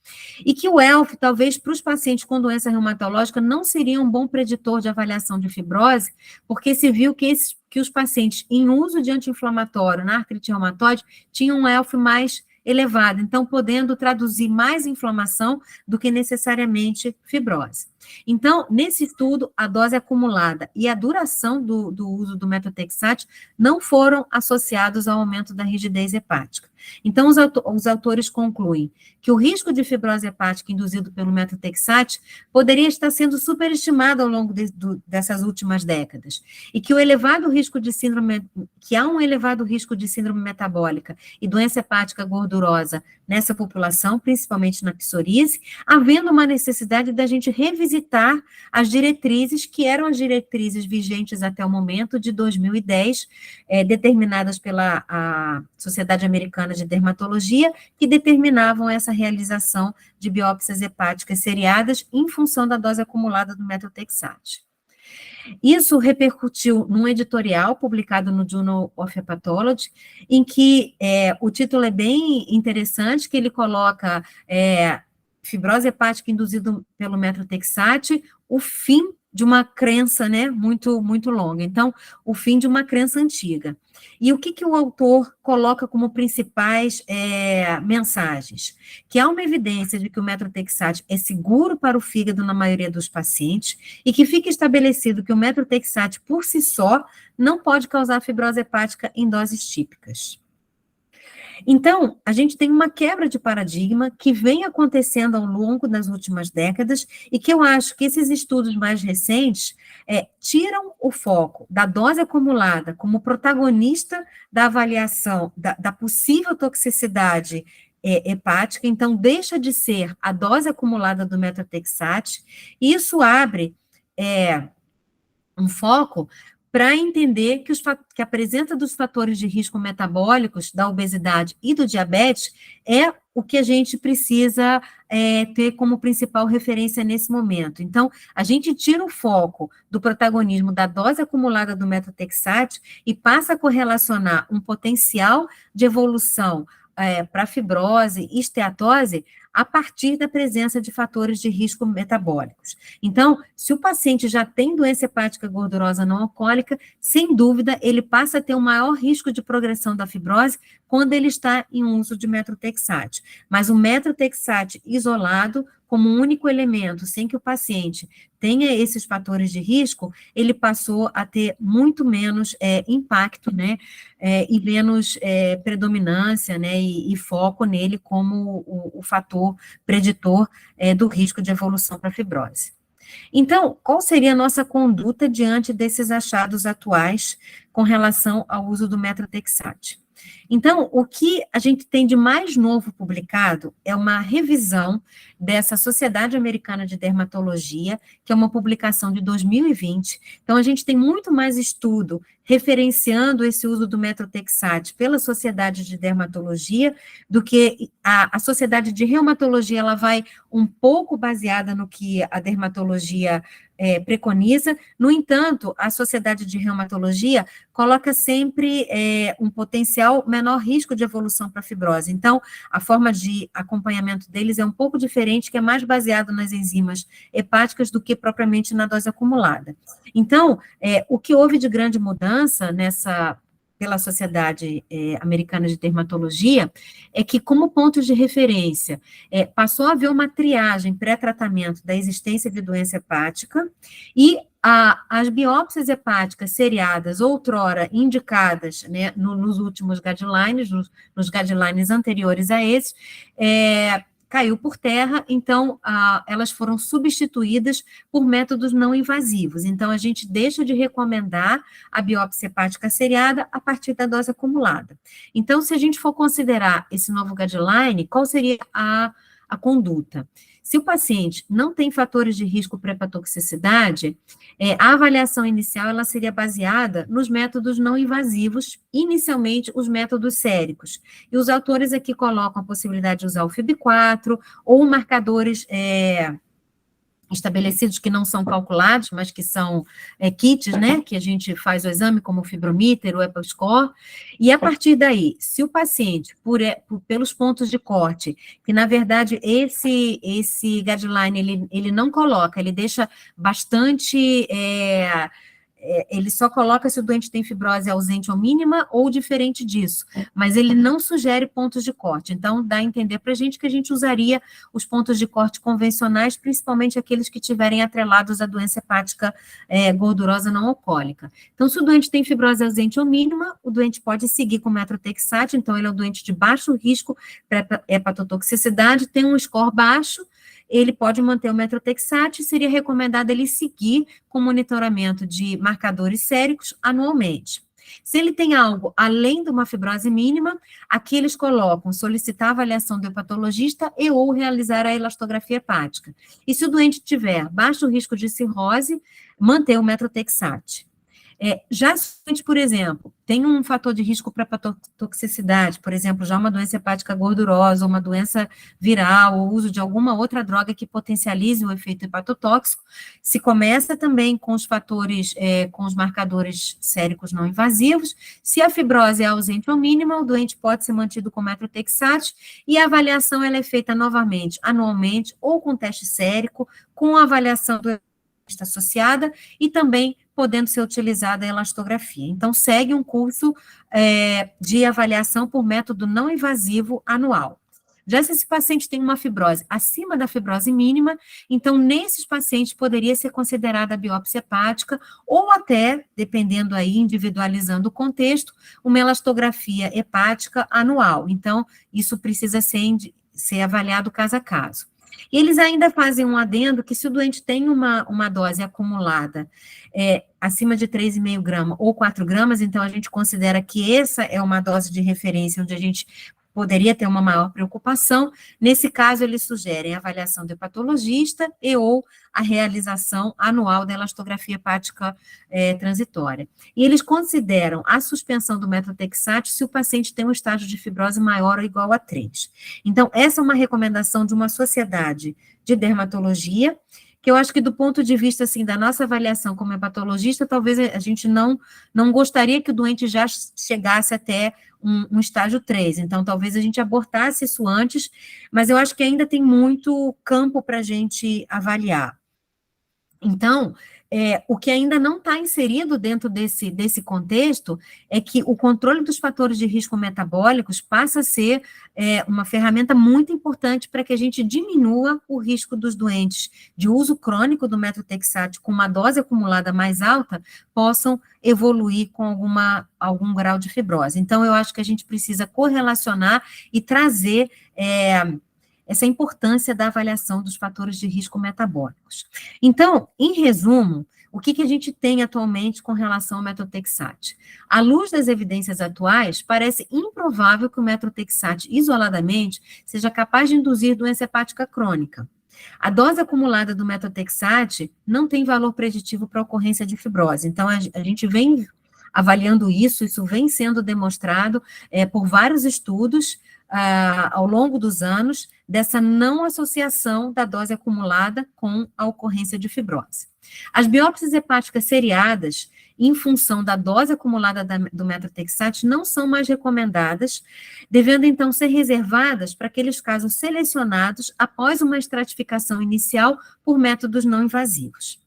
e que o ELF, talvez para os pacientes com doença reumatológica, não seria um bom preditor de avaliação de fibrose, porque se viu que os pacientes em uso de anti-inflamatório na artrite reumatoide tinham um ELF mais elevado, então podendo traduzir mais inflamação do que necessariamente fibrose. Então, nesse estudo, a dose acumulada e a duração do uso do metrotexate não foram associados ao aumento da rigidez hepática. Então, os autores concluem que o risco de fibrose hepática induzido pelo metrotexate poderia estar sendo superestimado ao longo dessas últimas décadas, e que há um elevado risco de síndrome metabólica e doença hepática gordurosa nessa população, principalmente na psoríase, havendo uma necessidade da gente revisitar as diretrizes, que eram as diretrizes vigentes até o momento de 2010, determinadas pela Sociedade Americana de Dermatologia, que determinavam essa realização de biópsias hepáticas seriadas em função da dose acumulada do metrotexate. Isso repercutiu num editorial publicado no Journal of Hepatology, em que o título é bem interessante, que ele coloca fibrose hepática induzida pelo metrotexate, o fim de uma crença, né, muito, muito longa. Então, o fim de uma crença antiga. E o que o autor coloca como principais mensagens? Que há uma evidência de que o metrotexate é seguro para o fígado na maioria dos pacientes e que fica estabelecido que o metrotexate, por si só, não pode causar fibrose hepática em doses típicas. Então, a gente tem uma quebra de paradigma que vem acontecendo ao longo das últimas décadas e que eu acho que esses estudos mais recentes tiram o foco da dose acumulada como protagonista da avaliação da possível toxicidade hepática, então deixa de ser a dose acumulada do methotrexate, e isso abre um foco para entender que a presença dos fatores de risco metabólicos, da obesidade e do diabetes, é o que a gente precisa ter como principal referência nesse momento. Então, a gente tira o foco do protagonismo da dose acumulada do methotrexate e passa a correlacionar um potencial de evolução para fibrose e esteatose a partir da presença de fatores de risco metabólicos. Então, se o paciente já tem doença hepática gordurosa não alcoólica, sem dúvida, ele passa a ter um maior risco de progressão da fibrose quando ele está em uso de methotrexate. Mas o methotrexate isolado, como único elemento, sem que o paciente tenha esses fatores de risco, ele passou a ter muito menos impacto, né, e menos predominância, né, e foco nele como o fator preditor do risco de evolução para fibrose. Então, qual seria a nossa conduta diante desses achados atuais com relação ao uso do methotrexate? Então, o que a gente tem de mais novo publicado é uma revisão dessa Sociedade Americana de Dermatologia, que é uma publicação de 2020. Então, a gente tem muito mais estudo referenciando esse uso do methotrexate pela Sociedade de Dermatologia do que a Sociedade de Reumatologia. Ela vai um pouco baseada no que a dermatologia preconiza. No entanto, a Sociedade de Reumatologia coloca sempre um potencial menor risco de evolução para fibrose. Então, a forma de acompanhamento deles é um pouco diferente, que é mais baseado nas enzimas hepáticas do que propriamente na dose acumulada. Então, o que houve de grande mudança pela Sociedade Americana de Dermatologia, é que, como pontos de referência, passou a haver uma triagem pré-tratamento da existência de doença hepática, e as biópsias hepáticas seriadas, outrora indicadas, né, nos últimos guidelines, nos guidelines anteriores a esses, caiu por terra. Então, elas foram substituídas por métodos não invasivos. Então, a gente deixa de recomendar a biópsia hepática seriada a partir da dose acumulada. Então, se a gente for considerar esse novo guideline, qual seria a conduta? Se o paciente não tem fatores de risco para hepatotoxicidade, a avaliação inicial ela seria baseada nos métodos não invasivos, inicialmente os métodos séricos. E os autores aqui colocam a possibilidade de usar o FIB4 ou marcadores estabelecidos que não são calculados, mas que são kits, né, que a gente faz o exame, como o Fibrometer, o EpoScore, e a partir daí, se o paciente, pelos pontos de corte, que na verdade esse guideline, ele não coloca, ele deixa bastante... ele só coloca se o doente tem fibrose ausente ou mínima ou diferente disso, mas ele não sugere pontos de corte. Então, dá a entender para a gente que a gente usaria os pontos de corte convencionais, principalmente aqueles que tiverem atrelados à doença hepática gordurosa não alcoólica. Então, se o doente tem fibrose ausente ou mínima, o doente pode seguir com methotrexate, então ele é um doente de baixo risco para hepatotoxicidade, tem um score baixo, ele pode manter o methotrexate, seria recomendado ele seguir com monitoramento de marcadores séricos anualmente. Se ele tem algo além de uma fibrose mínima, aqui eles colocam solicitar a avaliação do hepatologista e ou realizar a elastografia hepática. E se o doente tiver baixo risco de cirrose, manter o methotrexate. Já se o doente, por exemplo, tem um fator de risco para hepatotoxicidade, por exemplo, já uma doença hepática gordurosa, uma doença viral, ou uso de alguma outra droga que potencialize o efeito hepatotóxico, se começa também com os fatores, com os marcadores séricos não invasivos. Se a fibrose é ausente ou mínima, o doente pode ser mantido com methotrexate, e a avaliação ela é feita novamente, anualmente, ou com teste sérico, com a avaliação do associada, e também podendo ser utilizada a elastografia. Então, segue um curso de avaliação por método não invasivo anual. Já se esse paciente tem uma fibrose acima da fibrose mínima, então, nesses pacientes, poderia ser considerada a biópsia hepática, ou até, dependendo aí, individualizando o contexto, uma elastografia hepática anual. Então, isso precisa ser avaliado caso a caso. E eles ainda fazem um adendo que se o doente tem uma dose acumulada acima de 3,5 gramas ou 4 gramas, então a gente considera que essa é uma dose de referência onde a gente poderia ter uma maior preocupação. Nesse caso, eles sugerem a avaliação do hepatologista e ou a realização anual da elastografia hepática transitória. E eles consideram a suspensão do metotrexato se o paciente tem um estágio de fibrose maior ou igual a 3. Então, essa é uma recomendação de uma sociedade de dermatologia, que eu acho que do ponto de vista, assim, da nossa avaliação como hepatologista, talvez a gente não gostaria que o doente já chegasse até um estágio 3, então talvez a gente abortasse isso antes, mas eu acho que ainda tem muito campo para a gente avaliar. Então, o que ainda não está inserido dentro desse contexto é que o controle dos fatores de risco metabólicos passa a ser uma ferramenta muito importante para que a gente diminua o risco dos doentes de uso crônico do metotrexato com uma dose acumulada mais alta possam evoluir com algum grau de fibrose. Então, eu acho que a gente precisa correlacionar e trazer essa importância da avaliação dos fatores de risco metabólicos. Então, em resumo, o que a gente tem atualmente com relação ao metotrexato? À luz das evidências atuais, parece improvável que o metotrexato isoladamente seja capaz de induzir doença hepática crônica. A dose acumulada do metotrexato não tem valor preditivo para a ocorrência de fibrose. Então, a gente vem avaliando isso vem sendo demonstrado por vários estudos ao longo dos anos, dessa não associação da dose acumulada com a ocorrência de fibrose. As biópsias hepáticas seriadas, em função da dose acumulada do metotrexato, não são mais recomendadas, devendo então ser reservadas para aqueles casos selecionados após uma estratificação inicial por métodos não invasivos.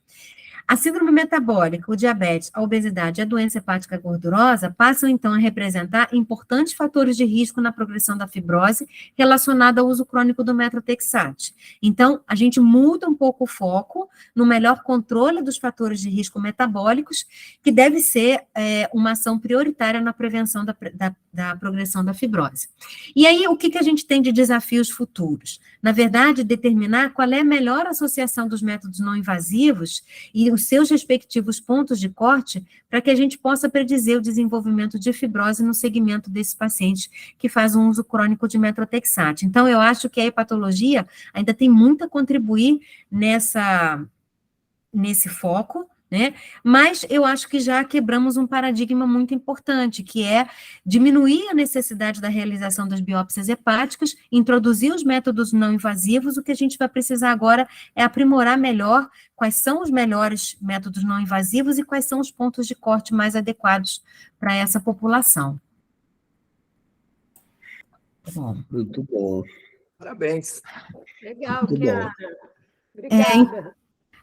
A síndrome metabólica, o diabetes, a obesidade e a doença hepática gordurosa passam, então, a representar importantes fatores de risco na progressão da fibrose relacionada ao uso crônico do metotrexato. Então, a gente muda um pouco o foco no melhor controle dos fatores de risco metabólicos, que deve ser uma ação prioritária na prevenção da progressão da fibrose. E aí, o que a gente tem de desafios futuros? Na verdade, determinar qual é a melhor associação dos métodos não invasivos e os seus respectivos pontos de corte para que a gente possa predizer o desenvolvimento de fibrose no segmento desses pacientes que fazem um uso crônico de metotrexato. Então, eu acho que a hepatologia ainda tem muito a contribuir nesse foco, né? Mas eu acho que já quebramos um paradigma muito importante, que é diminuir a necessidade da realização das biópsias hepáticas, introduzir os métodos não invasivos. O que a gente vai precisar agora é aprimorar melhor quais são os melhores métodos não invasivos e quais são os pontos de corte mais adequados para essa população. Bom. Muito bom. Parabéns. Legal, Chiara. Obrigada.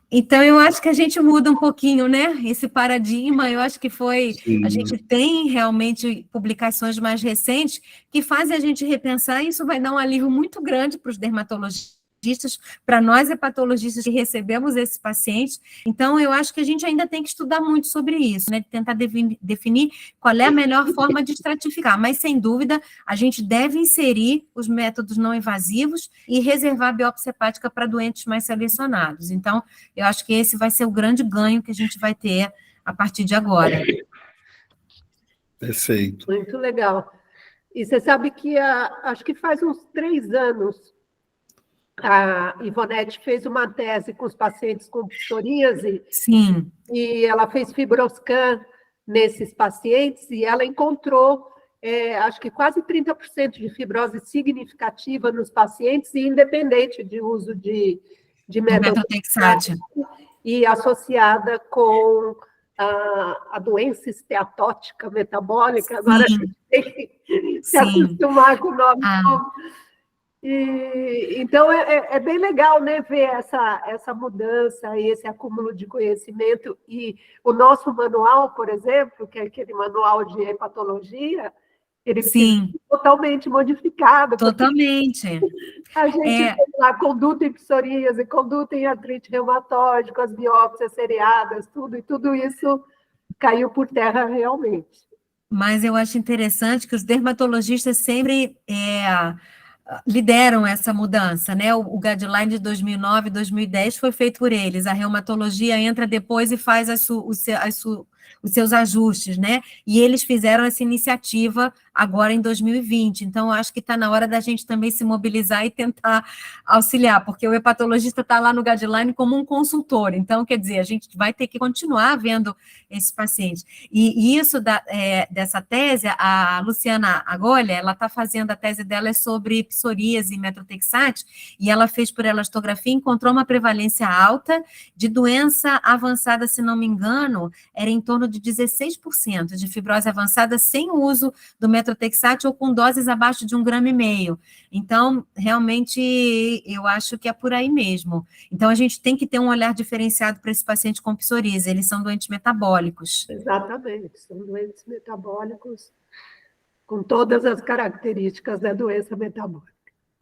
Então, eu acho que a gente muda um pouquinho, né, esse paradigma. Eu acho que a gente tem realmente publicações mais recentes que fazem a gente repensar, e isso vai dar um alívio muito grande para os dermatologistas, para nós hepatologistas que recebemos esses pacientes. Então, eu acho que a gente ainda tem que estudar muito sobre isso, né, de tentar definir qual é a melhor forma de estratificar, mas, sem dúvida, a gente deve inserir os métodos não invasivos e reservar a biópsia hepática para doentes mais selecionados. Então, eu acho que esse vai ser o grande ganho que a gente vai ter a partir de agora. Perfeito. Muito legal. E você sabe que acho que faz uns 3 anos, a Ivonete fez uma tese com os pacientes com psoríase. Sim. E ela fez fibroscan nesses pacientes e ela encontrou, acho que quase 30% de fibrose significativa nos pacientes, e independente de uso de metotrexato e associada com a doença esteatótica metabólica. Agora a gente tem que se acostumar com o nome. Então, é bem legal, né, ver essa mudança e esse acúmulo de conhecimento. E o nosso manual, por exemplo, que é aquele manual de hepatologia, ele foi totalmente modificado. Totalmente. A gente tem lá conduta em psoríase, conduta em artrite reumatoide, com as biópsias seriadas, tudo isso caiu por terra realmente. Mas eu acho interessante que os dermatologistas sempre lideram essa mudança, né? O guideline de 2009 e 2010 foi feito por eles. A reumatologia entra depois e faz os seus ajustes, né? E eles fizeram essa iniciativa agora em 2020. Então, eu acho que está na hora da gente também se mobilizar e tentar auxiliar, porque o hepatologista está lá no guideline como um consultor. Então, quer dizer, a gente vai ter que continuar vendo esses pacientes. E isso dessa tese, a Luciana Agolha, ela está fazendo, a tese dela é sobre psoríase e metrotexate, e ela fez por elastografia e encontrou uma prevalência alta de doença avançada, se não me engano, era em torno de 16% de fibrose avançada sem uso do metrotexate ou com doses abaixo de 1,5 gramas. Então, realmente, eu acho que é por aí mesmo. Então, a gente tem que ter um olhar diferenciado para esse paciente com psoríase, eles são doentes metabólicos. Exatamente, são doentes metabólicos com todas as características da doença metabólica.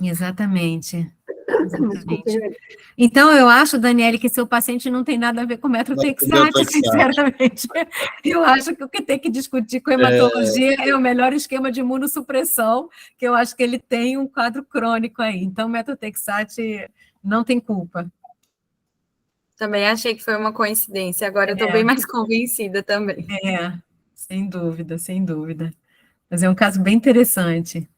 Exatamente. Exatamente. Então, eu acho, Daniele, que seu paciente não tem nada a ver com metrotexate, sinceramente. Eu acho que o que tem que discutir com hematologia é o melhor esquema de imunossupressão, que eu acho que ele tem um quadro crônico aí. Então, metrotexate não tem culpa. Também achei que foi uma coincidência, agora eu estou bem mais convencida também. Sem dúvida, sem dúvida. Mas é um caso bem interessante.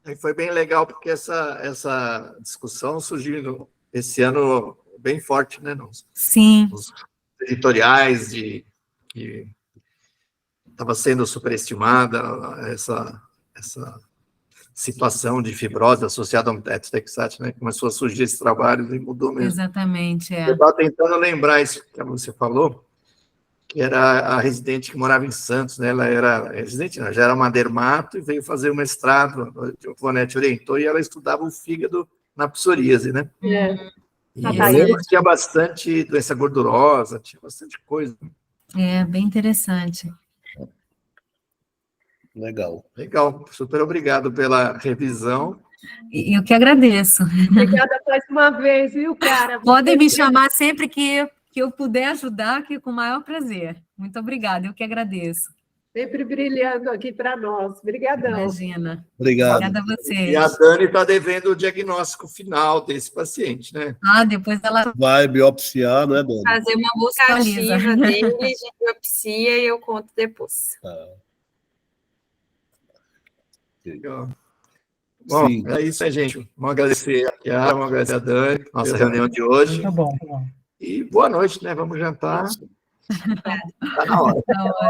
E foi bem legal, porque essa discussão surgiu esse ano bem forte, né? Nos editoriais que estava sendo superestimada essa situação de fibrose associada ao metrotexate, né? Começou a surgir esse trabalho e mudou mesmo. Exatamente, Eu estava tentando lembrar isso que você falou, que era a residente que morava em Santos, né? Ela era residente, não, já era uma dermato e veio fazer o mestrado, o Vonete orientou, e ela estudava o fígado na psoríase, né? E eu lembro que tinha bastante doença gordurosa, tinha bastante coisa. Bem interessante. Legal. Legal, super obrigado pela revisão. Eu que agradeço. Obrigada mais uma vez, viu, cara? Podem me chamar sempre que eu puder ajudar, que com o maior prazer. Muito obrigada, eu que agradeço. Sempre brilhando aqui para nós. Obrigadão. Imagina. Obrigado. Obrigada a vocês. E a Dani está devendo o diagnóstico final desse paciente, né? Depois ela vai biopsiar, né, Dani? Fazer uma busca ativa dele de biopsia e eu conto depois. Legal. Bom, é isso aí, gente. Vamos agradecer a Chiara, vamos agradecer a Dani, nossa reunião de hoje. Tá bom. E boa noite, né? Vamos jantar. Tá na hora.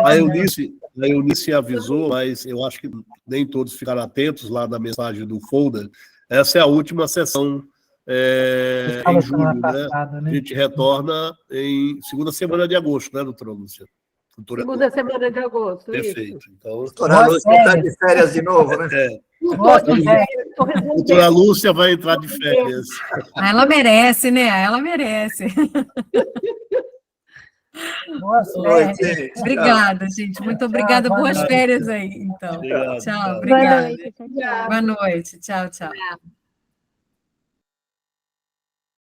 A Eunice avisou, mas eu acho que nem todos ficaram atentos lá na mensagem do folder. Essa é a última sessão em julho, né? A gente retorna em segunda semana de agosto, né, doutora Lúcia? Segunda semana de agosto. Perfeito. Isso. Então, doutora Lúcia está de férias de novo, né? Doutora Lúcia vai entrar de férias. Ela merece, né? Ela merece. Obrigada, gente. Muito obrigada. Boas férias aí, então. Obrigado. Tchau, obrigada. Boa noite. Boa noite. Tchau, tchau.